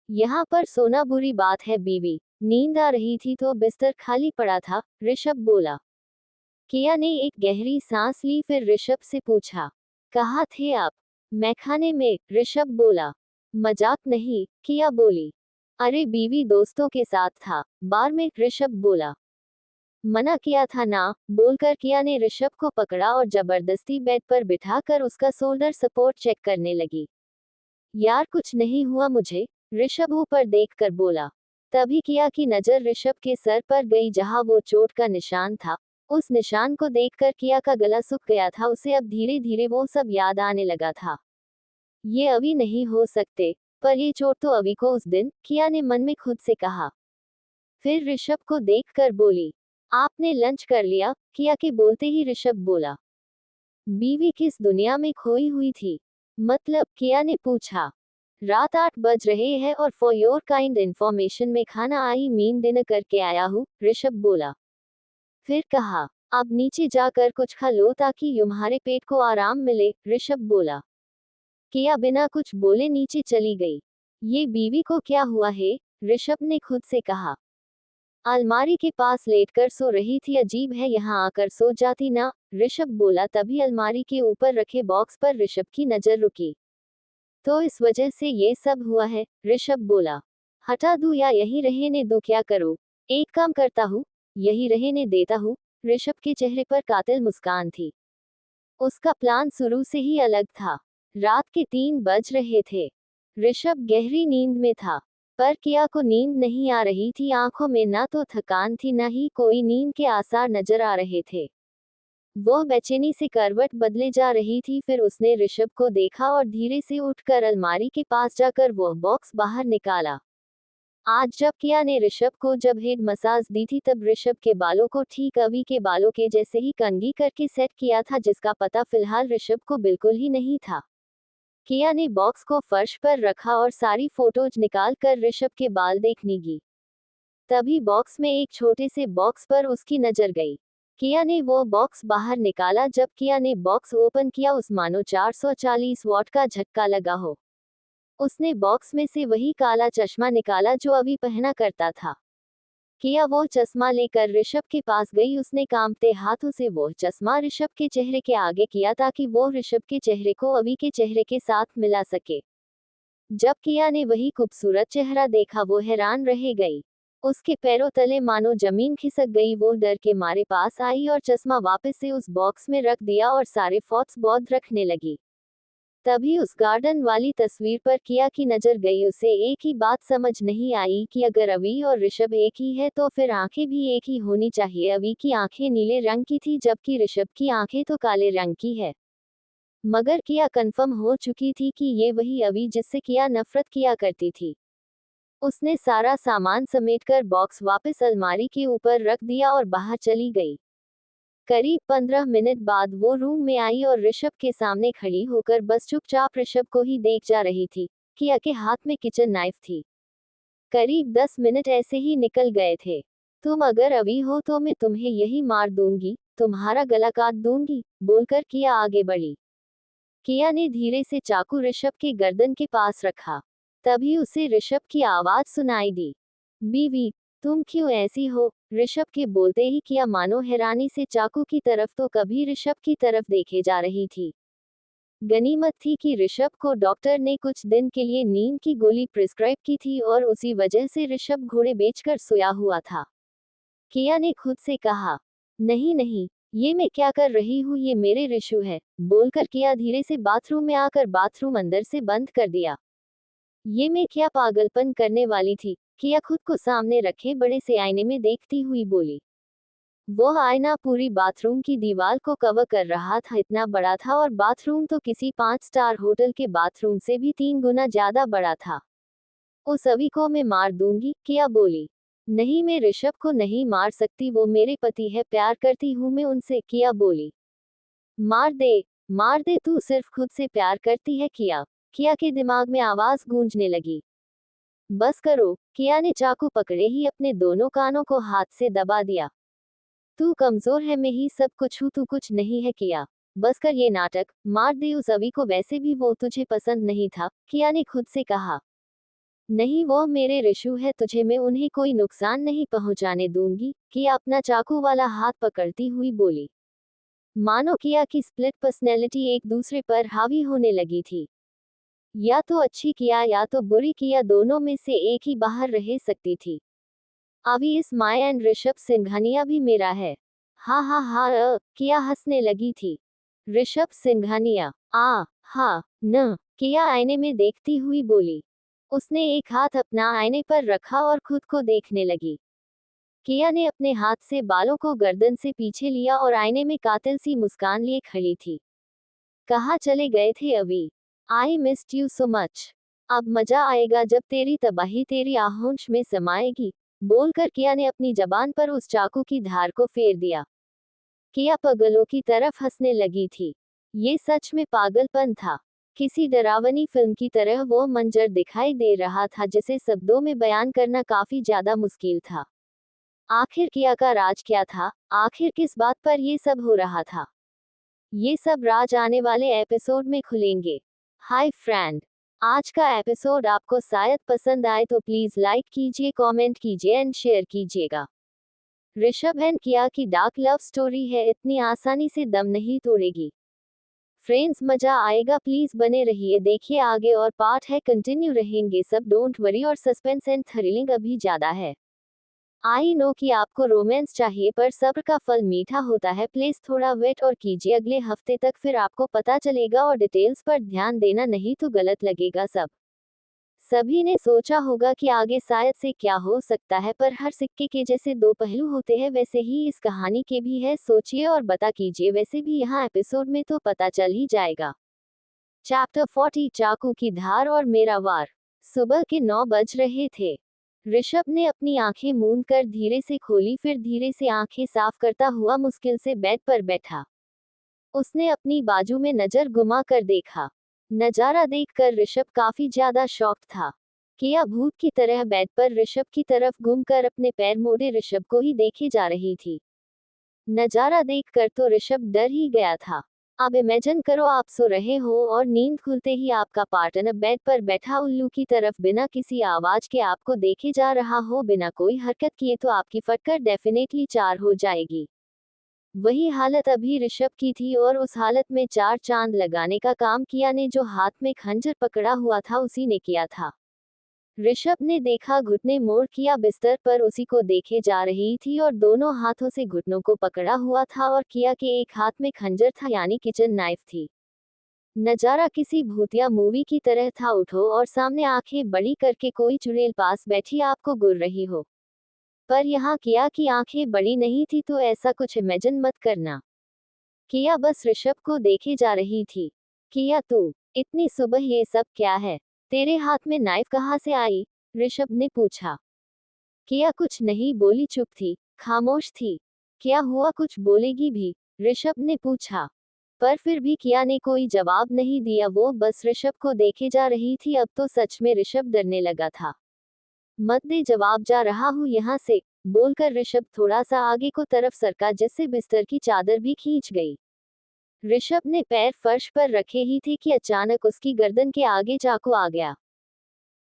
यहाँ पर सोना बुरी बात है बीवी, नींद आ रही थी तो बिस्तर खाली पड़ा था, ऋषभ बोला। किया ने एक गहरी सांस ली, फिर ऋषभ से पूछा, कहाँ थे आप? मैं खाने में, ऋषभ बोला। मजाक नहीं, किया बोली। अरे बीवी, दोस्तों के साथ था, बार में, ऋषभ बोला। मना किया था ना, बोलकर किया ने ऋषभ को पकड़ा और जबरदस्ती बेड पर बिठाकर उसका शोल्डर सपोर्ट चेक करने लगी। यार कुछ नहीं हुआ मुझे, ऋषभ ऊपर देखकर बोला। तभी किया की नजर ऋषभ के सर पर गई जहां वो चोट का निशान था। उस निशान को देखकर किया का गला सूख गया था, उसे अब धीरे धीरे वो सब याद आने लगा था। ये अभी नहीं हो सकते, पर ये चोट तो अभी को उस दिन, किया ने मन में खुद से कहा। फिर ऋषभ को देखकर बोली, आपने लंच कर लिया? किया के बोलते ही ऋषभ बोला। बीवी किस दुनिया में खोई हुई थी? मतलब, किया ने पूछा। रात 8 बज रहे हैं और फॉर योर काइंड इंफॉर्मेशन में खाना आई मीन डिनर करके आया हूँ, ऋषभ बोला। फिर कहा, अब नीचे जाकर कुछ खा लो ताकि तुम्हारे पेट को आराम मिले, ऋषभ बोला। किया बिना कुछ बोले नीचे चली गई। ये बीवी को क्या हुआ है? ऋषभ ने खुद से कहा। अलमारी के पास लेटकर सो रही थी, अजीब है, यहाँ आकर सो जाती ना, ऋषभ बोला। तभी अलमारी के ऊपर रखे बॉक्स पर ऋषभ की नजर रुकी। तो इस वजह से ये सब हुआ है, ऋषभ बोला। हटा दूं या यही रहने दूं, क्या करूं? एक काम करता हूँ, यही रहने देता हूँ। ऋषभ के चेहरे पर कातिल मुस्कान थी। उसका प्लान शुरू से ही अलग था। रात के 3 बज रहे थे। ऋषभ गहरी नींद में था, पर किया को नींद नहीं आ रही थी। आंखों में ना तो थकान थी, न ही कोई नींद के आसार नजर आ रहे थे। वो बेचैनी से करवट बदले जा रही थी। फिर उसने ऋषभ को देखा और धीरे से उठकर अलमारी के पास जाकर वो बॉक्स बाहर निकाला। आज जब किया ने ऋषभ को जब हेड मसाज दी थी, तब ऋषभ के बालों को ठीक अवी के बालों के जैसे ही कंघी करके सेट किया था, जिसका पता फिलहाल ऋषभ को बिल्कुल ही नहीं था। किया ने बॉक्स को फर्श पर रखा और सारी फोटोज निकाल कर ऋषभ के बाल देखने गी। तभी बॉक्स में एक छोटे से बॉक्स पर उसकी नजर गई। किया ने वो बॉक्स बाहर निकाला। जब किया ने बॉक्स ओपन किया, उस मानो 440 वॉट का झटका लगा हो। उसने बॉक्स में से वही काला चश्मा निकाला जो अभी पहना करता था। किया वो चश्मा लेकर ऋषभ के पास गई। उसने कांपते हाथों से वो चश्मा ऋषभ के चेहरे के आगे किया ताकि वो ऋषभ के चेहरे को अभी के चेहरे के साथ मिला सके। जब किया ने वही खूबसूरत चेहरा देखा, वो हैरान रह गई। उसके पैरों तले मानो जमीन खिसक गई। वो डर के मारे पास आई और चश्मा वापस से उस बॉक्स में रख दिया और सारे फोटोज बौद्ध रखने लगी। तभी उस गार्डन वाली तस्वीर पर किया की नजर गई। उसे एक ही बात समझ नहीं आई कि अगर अवी और ऋषभ एक ही है तो फिर आंखें भी एक ही होनी चाहिए। अवी की आंखें नीले रंग की थी, जबकि ऋषभ की आंखें तो काले रंग की है। मगर किया कंफर्म हो चुकी थी कि ये वही अवी जिससे किया नफरत किया करती थी। उसने सारा सामान समेटकर बॉक्स वापस अलमारी के ऊपर रख दिया और बाहर चली गई। करीब 15 मिनट बाद वो रूम में आई और ऋषभ के सामने खड़ी होकर बस चुपचाप ऋषभ को ही देख जा रही थी। किया के हाथ में किचन नाइफ थी। करीब 10 मिनट ऐसे ही निकल गए थे। तुम अगर अभी हो तो मैं तुम्हें यही मार दूंगी, तुम्हारा गला काट दूंगी, बोलकर किया आगे बढ़ी। किया ने धीरे से चाकू ऋषभ के गर्दन के पास रखा। तभी उसे ऋषभ की आवाज सुनाई दी। बीवी, तुम क्यों ऐसी हो? ऋषभ के बोलते ही किया मानो हैरानी से चाकू की तरफ तो कभी ऋषभ की तरफ देखे जा रही थी। गनीमत थी कि ऋषभ को डॉक्टर ने कुछ दिन के लिए नींद की गोली प्रिस्क्राइब की थी और उसी वजह से ऋषभ घोड़े बेचकर सोया हुआ था। किया ने खुद से कहा, नहीं नहीं, ये मैं क्या कर रही हूँ, ये मेरे ऋषु है, बोलकर किया धीरे से बाथरूम में आकर बाथरूम अंदर से बंद कर दिया। ये मैं क्या पागलपन करने वाली थी, किया खुद को सामने रखे बड़े से आईने में देखती हुई बोली। वो आईना पूरी बाथरूम की दीवार को कवर कर रहा था, इतना बड़ा था और बाथरूम तो किसी 5 स्टार होटल के बाथरूम से भी 3 गुना ज्यादा बड़ा था। उस अवि को मैं मार दूंगी, किया बोली। नहीं, मैं ऋषभ को नहीं मार सकती, वो मेरे पति है, प्यार करती हूँ मैं उनसे, किया बोली। मार दे, मार दे, तू सिर्फ खुद से प्यार करती है, किया। किया के दिमाग में आवाज गूंजने लगी। बस करो, किया ने चाकू पकड़े ही अपने दोनों कानों को हाथ से दबा दिया। तू कमजोर है, मैं ही सब कुछ हूँ, तू कुछ नहीं है, किया। बस कर ये नाटक, मार दे उस अवि को, वैसे भी वो तुझे पसंद नहीं था, किया ने खुद से कहा। नहीं, वो मेरे ऋषु है, तुझे मैं उन्हें कोई नुकसान नहीं पहुंचाने दूंगी, किया अपना चाकू वाला हाथ पकड़ती हुई बोली। मानो किया की स्प्लिट पर्सनैलिटी एक दूसरे पर हावी होने लगी थी। या तो अच्छी किया या तो बुरी किया, दोनों में से एक ही बाहर रह सकती थी। अभी is my and Rishabh Singhania भी मेरा है। हा हा हा, किया हंसने लगी थी। ऋषभ सिंघानिया, हा न, किया आईने में देखती हुई बोली। उसने एक हाथ अपना आईने पर रखा और खुद को देखने लगी। किया ने अपने हाथ से बालों को गर्दन से पीछे लिया और आईने में कातिल सी मुस्कान लिए खड़ी थी। कहाँ चले गए थे अभी? I missed you so much. अब मजा आएगा जब तेरी तबाही तेरी आहोंश में समाएगी, बोलकर किया ने अपनी जबान पर उस चाकू की धार को फेर दिया। किया पागलों की तरफ हंसने लगी थी। ये सच में पागलपन था। किसी डरावनी फिल्म की तरह वो मंजर दिखाई दे रहा था जिसे शब्दों में बयान करना काफी ज्यादा मुश्किल था। आखिर किया का राज क्या था? आखिर किस बात पर ये सब हो रहा था? ये सब राज आने वाले एपिसोड में खुलेंगे। हाय फ्रेंड, आज का एपिसोड आपको शायद पसंद आए तो प्लीज लाइक कीजिए, कमेंट कीजिए एंड शेयर कीजिएगा। ऋषभ एंड किया की डार्क लव स्टोरी है, इतनी आसानी से दम नहीं तोड़ेगी। फ्रेंड्स, मजा आएगा, प्लीज बने रहिए, देखिए आगे और पार्ट है, कंटिन्यू रहेंगे सब, डोंट वरी, और सस्पेंस एंड थ्रिलिंग अभी ज्यादा है। आई नो कि आपको रोमांस चाहिए पर सब्र का फल मीठा होता है, प्लीज थोड़ा वेट और कीजिए अगले हफ्ते तक, फिर आपको पता चलेगा, और डिटेल्स पर ध्यान देना नहीं तो गलत लगेगा सब। सभी ने सोचा होगा कि आगे शायद से क्या हो सकता है, पर हर सिक्के के जैसे दो पहलू होते हैं, वैसे ही इस कहानी के भी है, सोचिए और बता कीजिए, वैसे भी यहाँ एपिसोड में तो पता चल ही जाएगा। चैप्टर 40, चाकू की धार और मेरा वार। सुबह के 9 बज रहे थे। ऋषभ ने अपनी आंखें मूंद कर धीरे से खोली, फिर धीरे से आंखें साफ करता हुआ मुश्किल से बेड पर बैठा। उसने अपनी बाजू में नजर घुमा कर देखा। नजारा देखकर ऋषभ काफी ज्यादा शॉक्ड था। किया भूत की तरह बेड पर ऋषभ की तरफ घूमकर अपने पैर मोड़े ऋषभ को ही देखे जा रही थी। नजारा देखकर तो ऋषभ डर ही गया था। अब इमेजिन करो आप सो रहे हो और नींद खुलते ही आपका पार्टनर बेड पर बैठा उल्लू की तरफ बिना किसी आवाज के आपको देखे जा रहा हो, बिना कोई हरकत किए, तो आपकी फटकर डेफिनेटली 4 हो जाएगी। वही हालत अभी ऋषभ की थी, और उस हालत में 4 चांद लगाने का काम किया ने, जो हाथ में खंजर पकड़ा हुआ था, उसी ने किया था। ऋषभ ने देखा, घुटने मोड़ किया बिस्तर पर उसी को देखे जा रही थी और दोनों हाथों से घुटनों को पकड़ा हुआ था, और किया के एक हाथ में खंजर था, यानी किचन नाइफ थी। नजारा किसी भूतिया मूवी की तरह था। उठो और सामने आंखें बड़ी करके कोई चुड़ैल पास बैठी आपको घूर रही हो, पर यहाँ किया की आंखें बड़ी नहीं थी, तो ऐसा कुछ इमेजिन मत करना। किया बस ऋषभ को देखे जा रही थी। किया, तू इतनी सुबह ये सब क्या है? तेरे हाथ में नाइफ कहाँ से आई? ऋषभ ने पूछा। किया कुछ नहीं बोली, चुप थी, खामोश थी। क्या हुआ, कुछ बोलेगी भी? ऋषभ ने पूछा। पर फिर भी किया ने कोई जवाब नहीं दिया, वो बस ऋषभ को देखे जा रही थी। अब तो सच में ऋषभ डरने लगा था। मत दे जवाब, जा रहा हूँ यहाँ से, बोलकर ऋषभ थोड़ा सा आगे को तरफ सरका, जिससे बिस्तर की चादर भी खींच गई। ऋषभ ने पैर फर्श पर रखे ही थे कि अचानक उसकी गर्दन के आगे चाकू आ गया।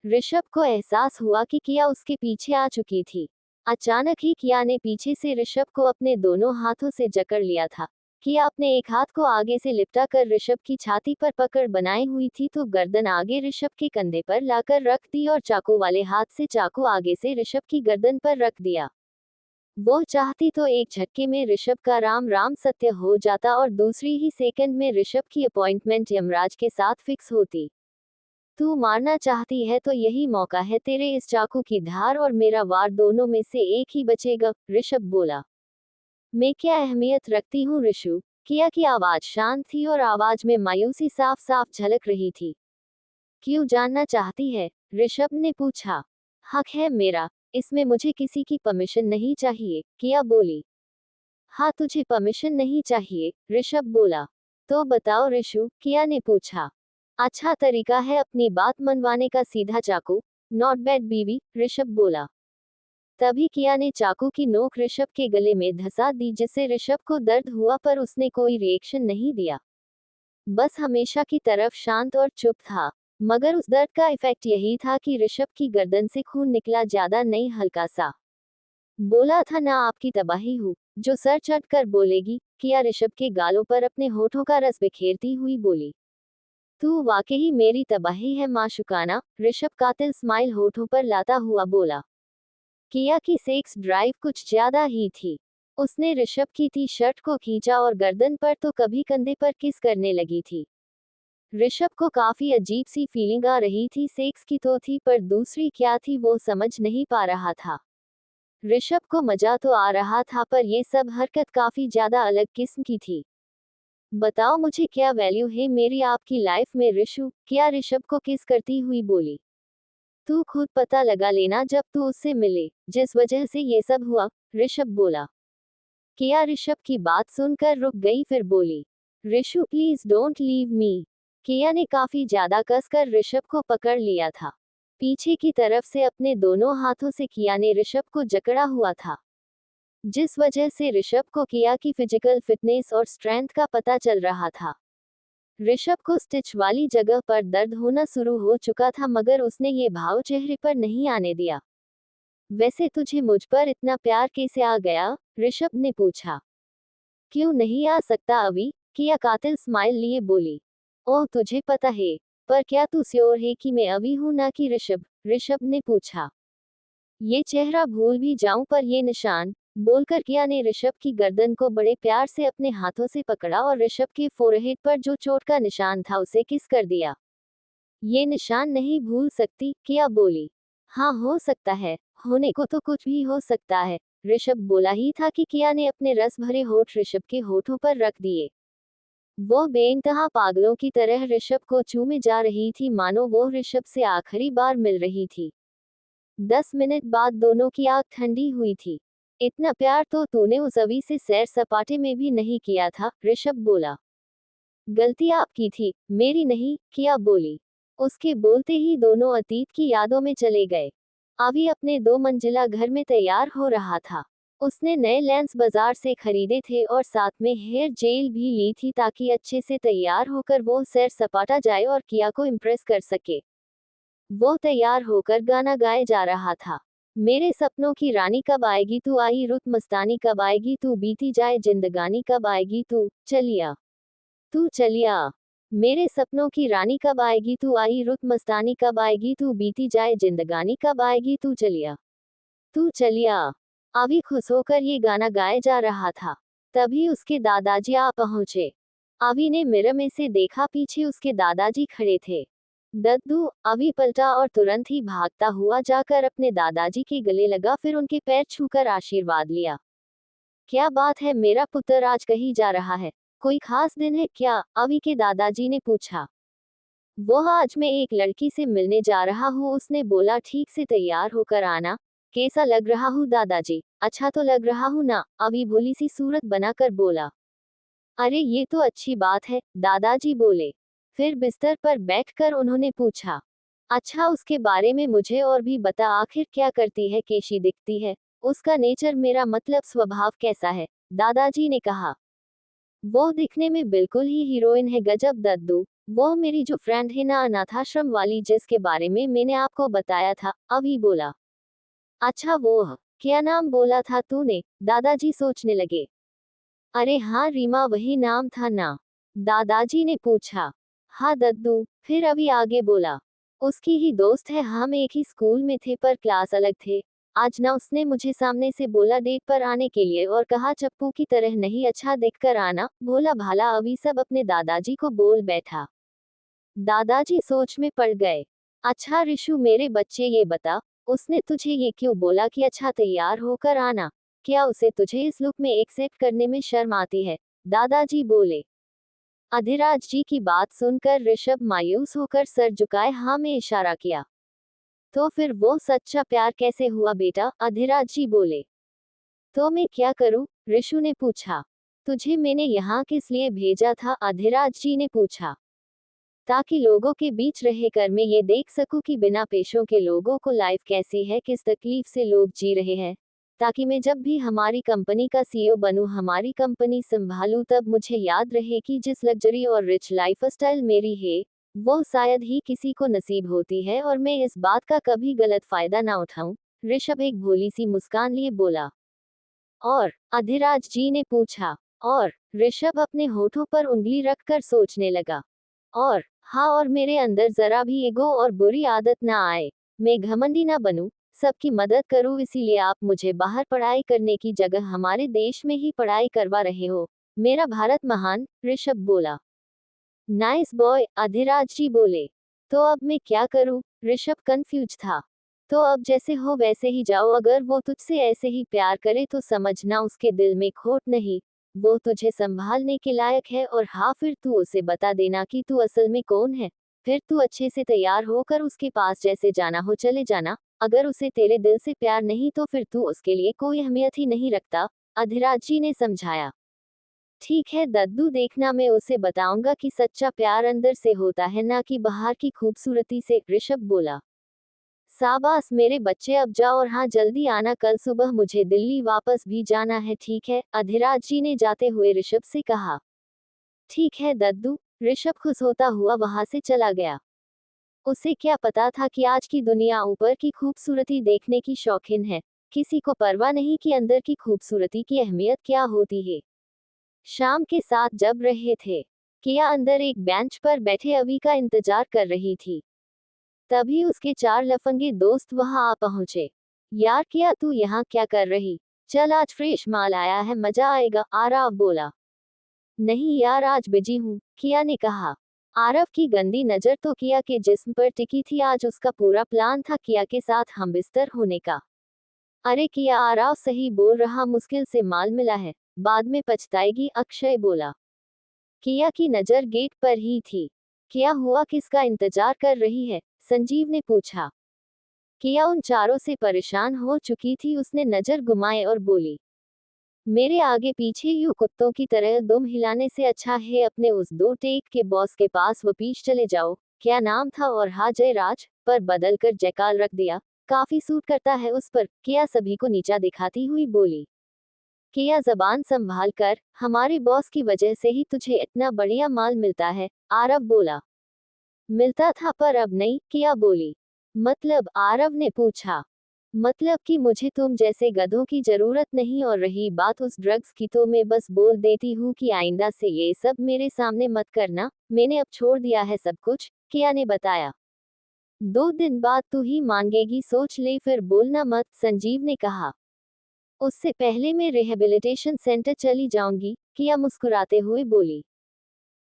ऋषभ को एहसास हुआ कि किया उसके पीछे आ चुकी थी। अचानक ही किया ने पीछे से ऋषभ को अपने दोनों हाथों से जकड़ लिया था। किया अपने एक हाथ को आगे से लिपटा कर ऋषभ की छाती पर पकड़ बनाई हुई थी, तो गर्दन आगे ऋषभ के कंधे पर लाकर रख दी और चाकू वाले हाथ से चाकू आगे से ऋषभ की गर्दन पर रख दिया। वो चाहती तो एक झटके में ऋषभ का राम राम सत्य हो जाता और दूसरी ही सेकंड में ऋषभ की अपॉइंटमेंट यमराज के साथ फिक्स होती। तू मारना चाहती है तो यही मौका है, तेरे इस चाकू की धार और मेरा वार, दोनों में से एक ही बचेगा, ऋषभ बोला। मैं क्या अहमियत रखती हूँ ऋषु? किया की आवाज शांत थी और आवाज में मायूसी साफ साफ झलक रही थी। क्यों जानना चाहती है? ऋषभ ने पूछा। हक है मेरा, इसमें मुझे किसी की परमिशन नहीं चाहिए, किया बोली। हाँ तुझे परमिशन नहीं चाहिए, ऋषभ बोला। तो बताओ ऋषु, किया ने पूछा। अच्छा तरीका है अपनी बात मनवाने का, सीधा चाकू। नॉट बैड बीवी, ऋषभ बोला। तभी किया ने चाकू की नोक ऋषभ के गले में धंसा दी, जिससे ऋषभ को दर्द हुआ, पर उसने कोई रिएक्शन नहीं दिया। बस हमेशा की तरफ शांत और चुप था। मगर उस दर्द का इफेक्ट यही था कि ऋषभ की गर्दन से खून निकला, ज्यादा नहीं, हल्का सा। बोला था ना आपकी तबाही हूँ, जो सर चढ़ कर बोलेगी, किया ऋषभ के गालों पर अपने होठों का रस बिखेरती हुई बोली। तू वाकई मेरी तबाही है माशुकाना, ऋषभ कातिल स्माइल होठों पर लाता हुआ बोला। किया की सेक्स ड्राइव कुछ ज्यादा ही थी। उसने ऋषभ की टी शर्ट को खींचा और गर्दन पर तो कभी कंधे पर किस करने लगी थी। ऋषभ को काफी अजीब सी फीलिंग आ रही थी, सेक्स की तो थी, पर दूसरी क्या थी वो समझ नहीं पा रहा था। ऋषभ को मजा तो आ रहा था, पर ये सब हरकत काफी ज्यादा अलग किस्म की थी। बताओ मुझे क्या वैल्यू है मेरी आपकी लाइफ में ऋषु, क्या ऋषभ को किस करती हुई बोली। तू खुद पता लगा लेना जब तू उससे मिले, जिस वजह से ये सब हुआ, ऋषभ बोला। किया ऋषभ की बात सुनकर रुक गई, फिर बोली। Rishu please don't leave me. किया ने काफी ज्यादा कसकर ऋषभ को पकड़ लिया था। पीछे की तरफ से अपने दोनों हाथों से किया ने ऋषभ को जकड़ा हुआ था, जिस वजह से ऋषभ को किया की फिजिकल फिटनेस और स्ट्रेंथ का पता चल रहा था। ऋषभ को स्टिच वाली जगह पर दर्द होना शुरू हो चुका था, मगर उसने ये भाव चेहरे पर नहीं आने दिया। वैसे तुझे मुझ पर इतना प्यार कैसे आ गया, ऋषभ ने पूछा। क्यों नहीं आ सकता अभी, किया कातिल स्माइल लिए बोली। ओह तुझे पता है, पर क्या तू श्योर है कि मैं अभी हूं ना कि ऋषभ, ऋषभ ने पूछा। ये चेहरा भूल भी जाऊं, पर ये निशान, बोलकर किया ने ऋषभ की गर्दन को बड़े प्यार से अपने हाथों से पकड़ा और ऋषभ के फोरहेड पर जो चोट का निशान था उसे किस कर दिया। ये निशान नहीं भूल सकती, किया बोली। हाँ हो सकता है, होने को तो कुछ भी हो सकता है, ऋषभ बोला ही था कि किया ने अपने रस भरे होठ ऋषभ के होठों पर रख दिए। वो बेइंतहा पागलों की तरह ऋषभ को चूमे जा रही थी, मानो वो ऋषभ से आखिरी बार मिल रही थी। 10 मिनट बाद दोनों की आग ठंडी हुई थी। इतना प्यार तो तूने उस अवी से सैर सपाटे में भी नहीं किया था, ऋषभ बोला। गलती आपकी थी, मेरी नहीं, किया बोली। उसके बोलते ही दोनों अतीत की यादों में चले गए। अभी अपने 2 मंजिला घर में तैयार हो रहा था। उसने नए लेंस बाजार से खरीदे थे और साथ में हेयर जेल भी ली थी, ताकि अच्छे से तैयार होकर वो सैर सपाटा जाए और किया को इम्प्रेस कर सके। वो तैयार होकर गाना गाए जा रहा था। मेरे सपनों की रानी कब आएगी तू, आई रुत मस्तानी कब आएगी तू, बीती जाए जिंदगानी कब आएगी तू, चलिया तू चलिया। मेरे सपनों की रानी कब आएगी तू, आई रुत मस्तानी कब आएगी तू, बीती जाए जिंदगानी कब आएगी तू, चलिया तू चलिया। अभी खुश होकर ये गाना गाया जा रहा था। तभी उसके दादाजी आ पहुंचे। अभी ने मिरर में से देखा, पीछे उसके दादाजी खड़े थे। दद्दू, अभी पलटा और तुरंत ही भागता हुआ जाकर अपने दादाजी के गले लगा, फिर उनके पैर छूकर आशीर्वाद लिया। क्या बात है मेरा पुत्र, आज कहीं जा रहा है, कोई खास दिन है क्या, अभी के दादाजी ने पूछा। वो आज मैं एक लड़की से मिलने जा रहा हूँ, उसने बोला ठीक से तैयार होकर आना। कैसा लग रहा हूँ दादाजी, अच्छा तो लग रहा हूँ ना, अभी भोली सी सूरत बनाकर बोला। अरे ये तो अच्छी बात है, दादाजी बोले। फिर बिस्तर पर बैठकर उन्होंने पूछा, अच्छा उसके बारे में मुझे और भी बता, आखिर क्या करती है, कैसी दिखती है, उसका नेचर, मेरा मतलब स्वभाव कैसा है, दादाजी ने कहा। वो दिखने में बिल्कुल ही हीरोइन है, गजब दद्दू। वो मेरी जो फ्रेंड है ना, अनाथाश्रम वाली, जिसके बारे में मैंने आपको बताया था, अभी बोला। अच्छा वो क्या नाम बोला था तूने, दादाजी सोचने लगे। अरे हाँ रीमा, वही नाम था ना, दादाजी ने पूछा। हाँ दद्दू, फिर अभी आगे बोला। उसकी ही दोस्त है, हम एक ही स्कूल में थे पर क्लास अलग थे। आज ना उसने मुझे सामने से बोला डेट पर आने के लिए, और कहा चप्पू की तरह नहीं, अच्छा देखकर आना, भोला भाला अभी सब अपने दादाजी को बोल बैठा। दादाजी सोच में पड़ गए। अच्छा ऋषु मेरे बच्चे, ये बता, उसने तुझे ये क्यों बोला कि अच्छा तैयार होकर आना, क्या उसे तुझे इस लुक में एक्सेप्ट करने में शर्म आती है, दादाजी बोले। अधिराज जी की बात सुनकर ऋषभ मायूस होकर सर झुकाए हाँ में इशारा किया। तो फिर वो सच्चा प्यार कैसे हुआ बेटा, अधिराज जी बोले। तो मैं क्या करूं, ऋषु ने पूछा। तुझे मैंने यहाँ किस लिए भेजा था, अधिराज जी ने पूछा। ताकि लोगों के बीच रहकर मैं ये देख सकूं कि बिना पेशों के लोगों को लाइफ कैसी है, किस तकलीफ से लोग जी रहे हैं। ताकि मैं जब भी हमारी कंपनी का सीईओ बनूं, हमारी कंपनी संभालूं, तब मुझे याद रहे कि जिस लग्जरी और रिच लाइफस्टाइल मेरी है, वो शायद ही किसी को नसीब होती है, और मैं इस बात का कभी गलत फायदा ना उठाऊं। ऋषभ एक भोली सी मुस्कान लिए बोला। और अधिराज जी ने पूछा। और ऋषभ अपने होठों पर उंगली रखकर सोचने लगा। और हाँ, और मेरे अंदर जरा भी ईगो और बुरी आदत ना आए। मैं घमंडी ना बनूं, सबकी मदद करूं, इसीलिए आप मुझे बाहर पढ़ाई करने की जगह हमारे देश में ही पढ़ाई करवा रहे हो। मेरा भारत महान, ऋषभ बोला। नाइस बॉय, अधिराज जी बोले। तो अब मैं क्या करूं, ऋषभ कंफ्यूज था। तो अब जैसे हो वैसे ही जाओ, अगर वो तुझसे ऐसे ही प्यार करे तो समझना उसके दिल में खोट नहीं, वो तुझे संभालने के लायक है। और हाँ, फिर तू उसे बता देना कि तू असल में कौन है। फिर तू अच्छे से तैयार होकर उसके पास जैसे जाना हो चले जाना। अगर उसे तेरे दिल से प्यार नहीं तो फिर तू उसके लिए कोई अहमियत ही नहीं रखता, अधिराज जी ने समझाया। ठीक है दद्दू, देखना मैं उसे बताऊंगा कि सच्चा प्यार अंदर से होता है, ना कि बाहर की खूबसूरती से, ऋषभ बोला। शाबाश मेरे बच्चे, अब जाओ, और हाँ जल्दी आना, कल सुबह मुझे दिल्ली वापस भी जाना है। ठीक है, अधिराज जी ने जाते हुए ऋषभ से कहा। ठीक है दद्दू, ऋषभ खुश होता हुआ वहां से चला गया। उसे क्या पता था कि आज की दुनिया ऊपर की खूबसूरती देखने की शौकीन है। किसी को परवाह नहीं कि अंदर की खूबसूरती की अहमियत क्या होती है। शाम के साथ जब रहे थे, किया अंदर एक बेंच पर बैठे अवी का इंतजार कर रही थी। तभी उसके चार लफंगे दोस्त वहां आ पहुंचे। यार किया, तू यहाँ क्या कर रही? चल आज फ्रेश माल आया है, मजा आएगा, आरव बोला। नहीं यार, आज बिजी हूँ, किया ने कहा। आरव की गंदी नजर तो किया के जिस्म पर टिकी थी। आज उसका पूरा प्लान था किया के साथ हमबिस्तर होने का। अरे किया, आरव सही बोल रहा, मुश्किल से माल मिला है, बाद में पछताएगी, अक्षय बोला। किया की नजर गेट पर ही थी। क्या हुआ, किसका इंतजार कर रही है? संजीव ने पूछा। किया उन चारों से परेशान हो चुकी थी, उसने नजर घुमाए और बोली। मेरे आगे पीछे यूं कुत्तों की तरह दुम हिलाने से अच्छा है अपने उस दो टेक के बॉस के पास वापिस चले जाओ। क्या नाम था? और हाँ, जयराज पर बदल कर जयकाल रख दिया, काफी सूट करता है उस पर, किया सभी को नीचा दिखाती हुई बोली। किया जबान संभाल कर, हमारे बॉस की वजह से ही तुझे इतना बढ़िया माल मिलता है, आरव बोला। मिलता था पर अब नहीं, किया बोली। मतलब, आरव ने पूछा। मतलब कि मुझे तुम जैसे गधों की जरूरत नहीं, और रही बात उस ड्रग्स की तो मैं बस बोल देती हूँ कि आइंदा से ये सब मेरे सामने मत करना, मैंने अब छोड़ दिया है सब कुछ, किया ने बताया। 2 दिन बाद तू ही मांगेगी, सोच ले, फिर बोलना मत, संजीव ने कहा। उससे पहले मैं रिहेबिलिटेशन सेंटर चली जाऊंगी, किया मुस्कुराते हुए बोली।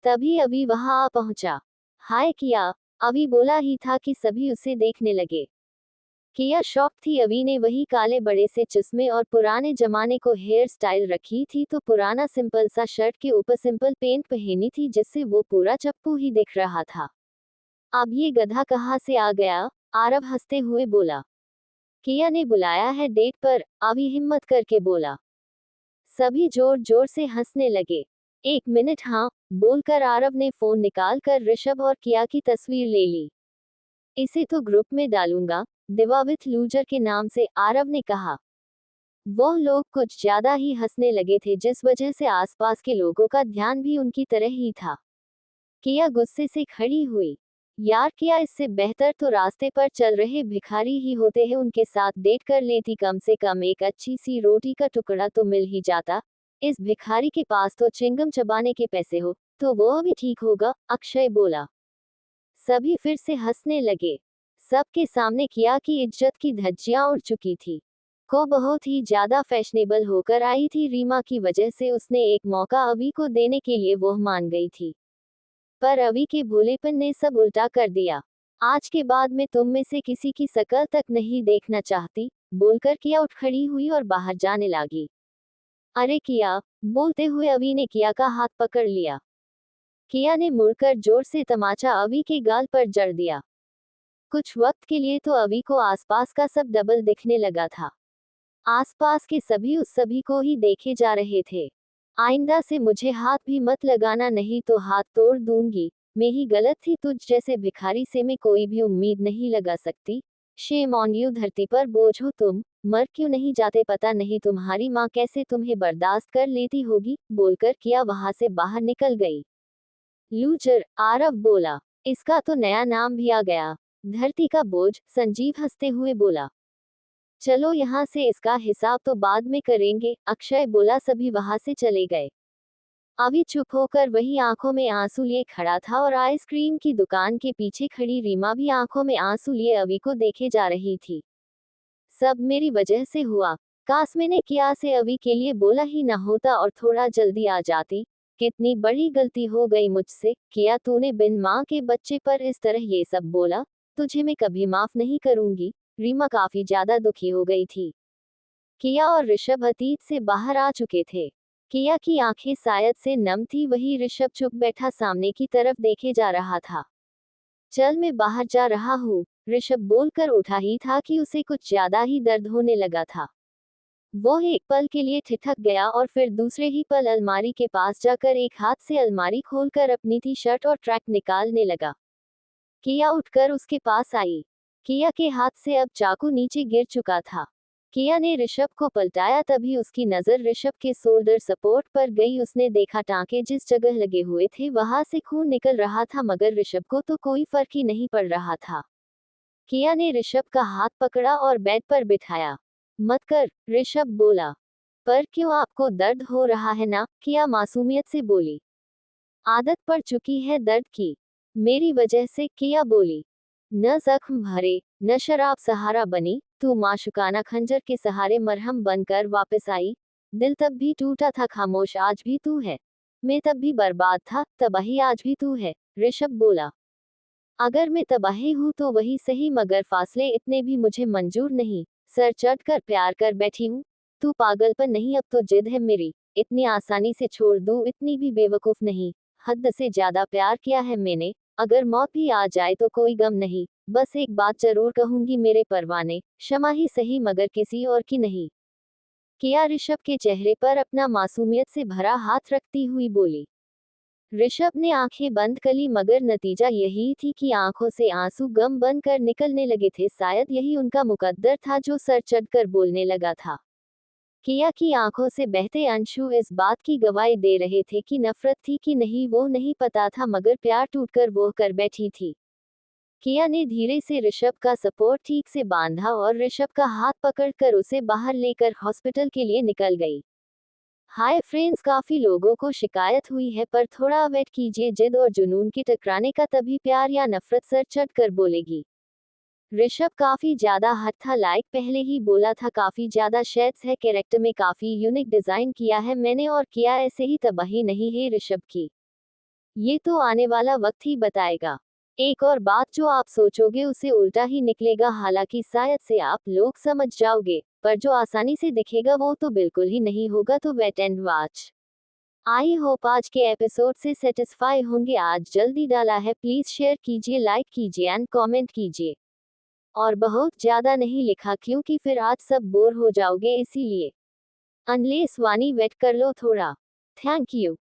तभी अभी वहां आ पहुंचा। हाय किया, अभी बोला ही था कि सभी उसे देखने लगे। किया शॉक थी। अवी ने वही काले बड़े से चश्मे और पुराने जमाने को हेयर स्टाइल रखी थी, तो पुराना सिंपल सा शर्ट के ऊपर सिंपल पेंट पहनी थी, जिससे वो पूरा चप्पू ही दिख रहा था। अब ये गधा कहाँ से आ गया? आरव हंसते हुए बोला। किया ने बुलाया है डेट पर, अवी हिम्मत करके बोला। सभी जोर जोर से हंसने लगे। 1 मिनट, हाँ, बोलकर आरव ने फोन निकालकर ऋषभ और किया की तस्वीर ले ली। इसे तो ग्रुप में डालूंगा, दिवा विथ लूजर के नाम से, आरव ने कहा। वो लोग कुछ ज्यादा ही हंसने लगे थे, जिस वजह से आसपास के लोगों का ध्यान भी उनकी तरह ही था। किया गुस्से से खड़ी हुई। यार किया, इससे बेहतर तो रास्ते पर चल रहे भिखारी ही होते हैं, उनके साथ डेट कर लेती, कम से कम एक अच्छी सी रोटी का टुकड़ा तो मिल ही जाता। इस भिखारी के पास तो चिंगम चबाने के पैसे हो, तो वो भी ठीक होगा, अक्षय बोला। सभी फिर से हंसने लगे। सबके सामने किया की इज्जत की धज्जियां उड़ चुकी थी। को बहुत ही ज्यादा फैशनेबल होकर आई थी, रीमा की वजह से उसने एक मौका अवी को देने के लिए वो मान गई थी। पर अवी के भोलेपन ने सब उल्टा कर दिया। आज के बाद मैं तुम में से किसी की शकल तक नहीं देखना चाहती, बोलकर किया उठ खड़ी हुई और बाहर जाने लगी। अरे किया, बोलते हुए अवी ने किया का हाथ पकड़ लिया। किया ने मुड़कर जोर से तमाचा अवी के गाल पर जड़ दिया। कुछ वक्त के लिए तो अवी को आसपास का सब डबल दिखने लगा था। आसपास के सभी उस सभी को ही देखे जा रहे थे। आइंदा से मुझे हाथ भी मत लगाना, नहीं तो हाथ तोड़ दूंगी। मैं ही गलत थी, तुझ जैसे भिखारी से मैं कोई भी उम्मीद नहीं लगा सकती। शेम ऑन यू, धरती पर बोझ हो तुम, मर क्यों नहीं जाते, पता नहीं तुम्हारी माँ कैसे तुम्हें बर्दाश्त कर लेती होगी। बोलकर किया वहां से बाहर निकल गई। लूजर, आरव बोला। इसका तो नया नाम भी आ गया, धरती का बोझ। संजीव हंसते हुए बोला। चलो यहाँ से, इसका हिसाब तो बाद में करेंगे, अक्षय बोला। सभी वहां से चले गए। अभी चुप होकर वही आंखों में आंसू लिए खड़ा था और आइसक्रीम की दुकान के पीछे खड़ी रीमा भी आंखों में आंसू लिए अभी को देखे जा रही थी। सब मेरी वजह से हुआ, काश मैंने किया से अभी के लिए बोला ही ना होता और थोड़ा जल्दी आ जाती। कितनी बड़ी गलती हो गई मुझसे, किया तूने बिन माँ के बच्चे पर इस तरह ये सब बोला। तुझे मैं कभी माफ नहीं करूंगी। रीमा काफी ज्यादा दुखी हो गई थी। किया और ऋषभ अतीत से बाहर आ चुके थे। किया की आंखें शायद से नम थी, वही ऋषभ चुप बैठा सामने की तरफ देखे जा रहा था। चल मैं बाहर जा रहा हूँ, ऋषभ बोलकर उठा ही था कि उसे कुछ ज्यादा ही दर्द होने लगा था। वो एक पल के लिए ठिठक गया और फिर दूसरे ही पल अलमारी के पास जाकर एक हाथ से अलमारी खोलकर अपनी टी शर्ट और ट्रैक निकालने लगा। किया उठकर उसके पास आई। किया के हाथ से अब चाकू नीचे गिर चुका था। किया ने ऋषभ को पलटाया, तभी उसकी नजर ऋषभ के शोल्डर सपोर्ट पर गई। उसने देखा टांके जिस जगह लगे हुए थे वहां से खून निकल रहा था, मगर ऋषभ को तो कोई फर्क ही नहीं पड़ रहा था। किया ने ऋषभ का हाथ पकड़ा और बेड पर बिठाया। मत कर, ऋषभ बोला। पर क्यों, आपको दर्द हो रहा है ना, किया मासूमियत से बोली। आदत पड़ चुकी है दर्द की, मेरी वजह से, किया बोली। न जख्म भरे, न शराब सहारा बनी, तू माशुकाना खंजर के सहारे मरहम बनकर वापस आई। दिल तब भी टूटा था, खामोश आज भी तू है। मैं तब भी बर्बाद था, तबाही आज भी तू है, ऋषभ बोला। अगर मैं तबाही हूँ तो वही सही, मगर फासले इतने भी मुझे मंजूर नहीं। सर चढ़कर प्यार कर बैठी हूँ। तू पागलपन नहीं, अब तो जिद है मेरी। इतनी आसानी से छोड़ दूँ, इतनी भी बेवकूफ नहीं। हद से ज्यादा प्यार किया है मैंने। अगर मौत भी आ जाए तो कोई गम नहीं। बस एक बात जरूर कहूंगी मेरे परवाने, क्षमा ही सही मगर किसी और की नहीं। किया ऋषभ के चेहरे पर अपना मासूमियत से भरा हाथ रखती हुई बोली। ऋषभ ने आंखें बंद करी, मगर नतीजा यही थी कि आंखों से आंसू गम बनकर निकलने लगे थे। शायद यही उनका मुकद्दर था जो सर चढ़कर बोलने लगा था। किया की आंखों से बहते अंशु इस बात की गवाही दे रहे थे कि नफरत थी कि नहीं वो नहीं पता था, मगर प्यार टूटकर वो कर बैठी थी। किया ने धीरे से ऋषभ का सपोर्ट ठीक से बांधा और ऋषभ का हाथ पकड़कर उसे बाहर लेकर हॉस्पिटल के लिए निकल गई। हाय फ्रेंड्स, काफी लोगों को शिकायत हुई है, पर थोड़ा वेट कीजिए, जिद और जुनून के टकराने का तभी प्यार या नफरत सर चढ़कर बोलेगी। ऋषभ काफी ज्यादा हट था, लाइक पहले ही बोला था, काफी ज्यादा शेड्स है, कैरेक्टर में काफी यूनिक डिजाइन किया है मैंने, और किया ऐसे ही तबाही नहीं है ऋषभ की। ये तो आने वाला वक्त ही बताएगा। एक और बात जो आप सोचोगे उसे उल्टा ही निकलेगा, हालांकि शायद से आप लोग समझ जाओगे, पर जो आसानी से दिखेगा वो तो बिल्कुल ही नहीं होगा। तो wait and watch. I hope आज के एपिसोड से सेटिस्फाई होंगे। आज जल्दी डाला है, प्लीज शेयर कीजिए, लाइक कीजिए एंड कमेंट कीजिए। और बहुत ज्यादा नहीं लिखा क्योंकि फिर आज सब बोर हो जाओगे, इसीलिए। अनलेस वानी वेट कर लो थोड़ा। Thank you.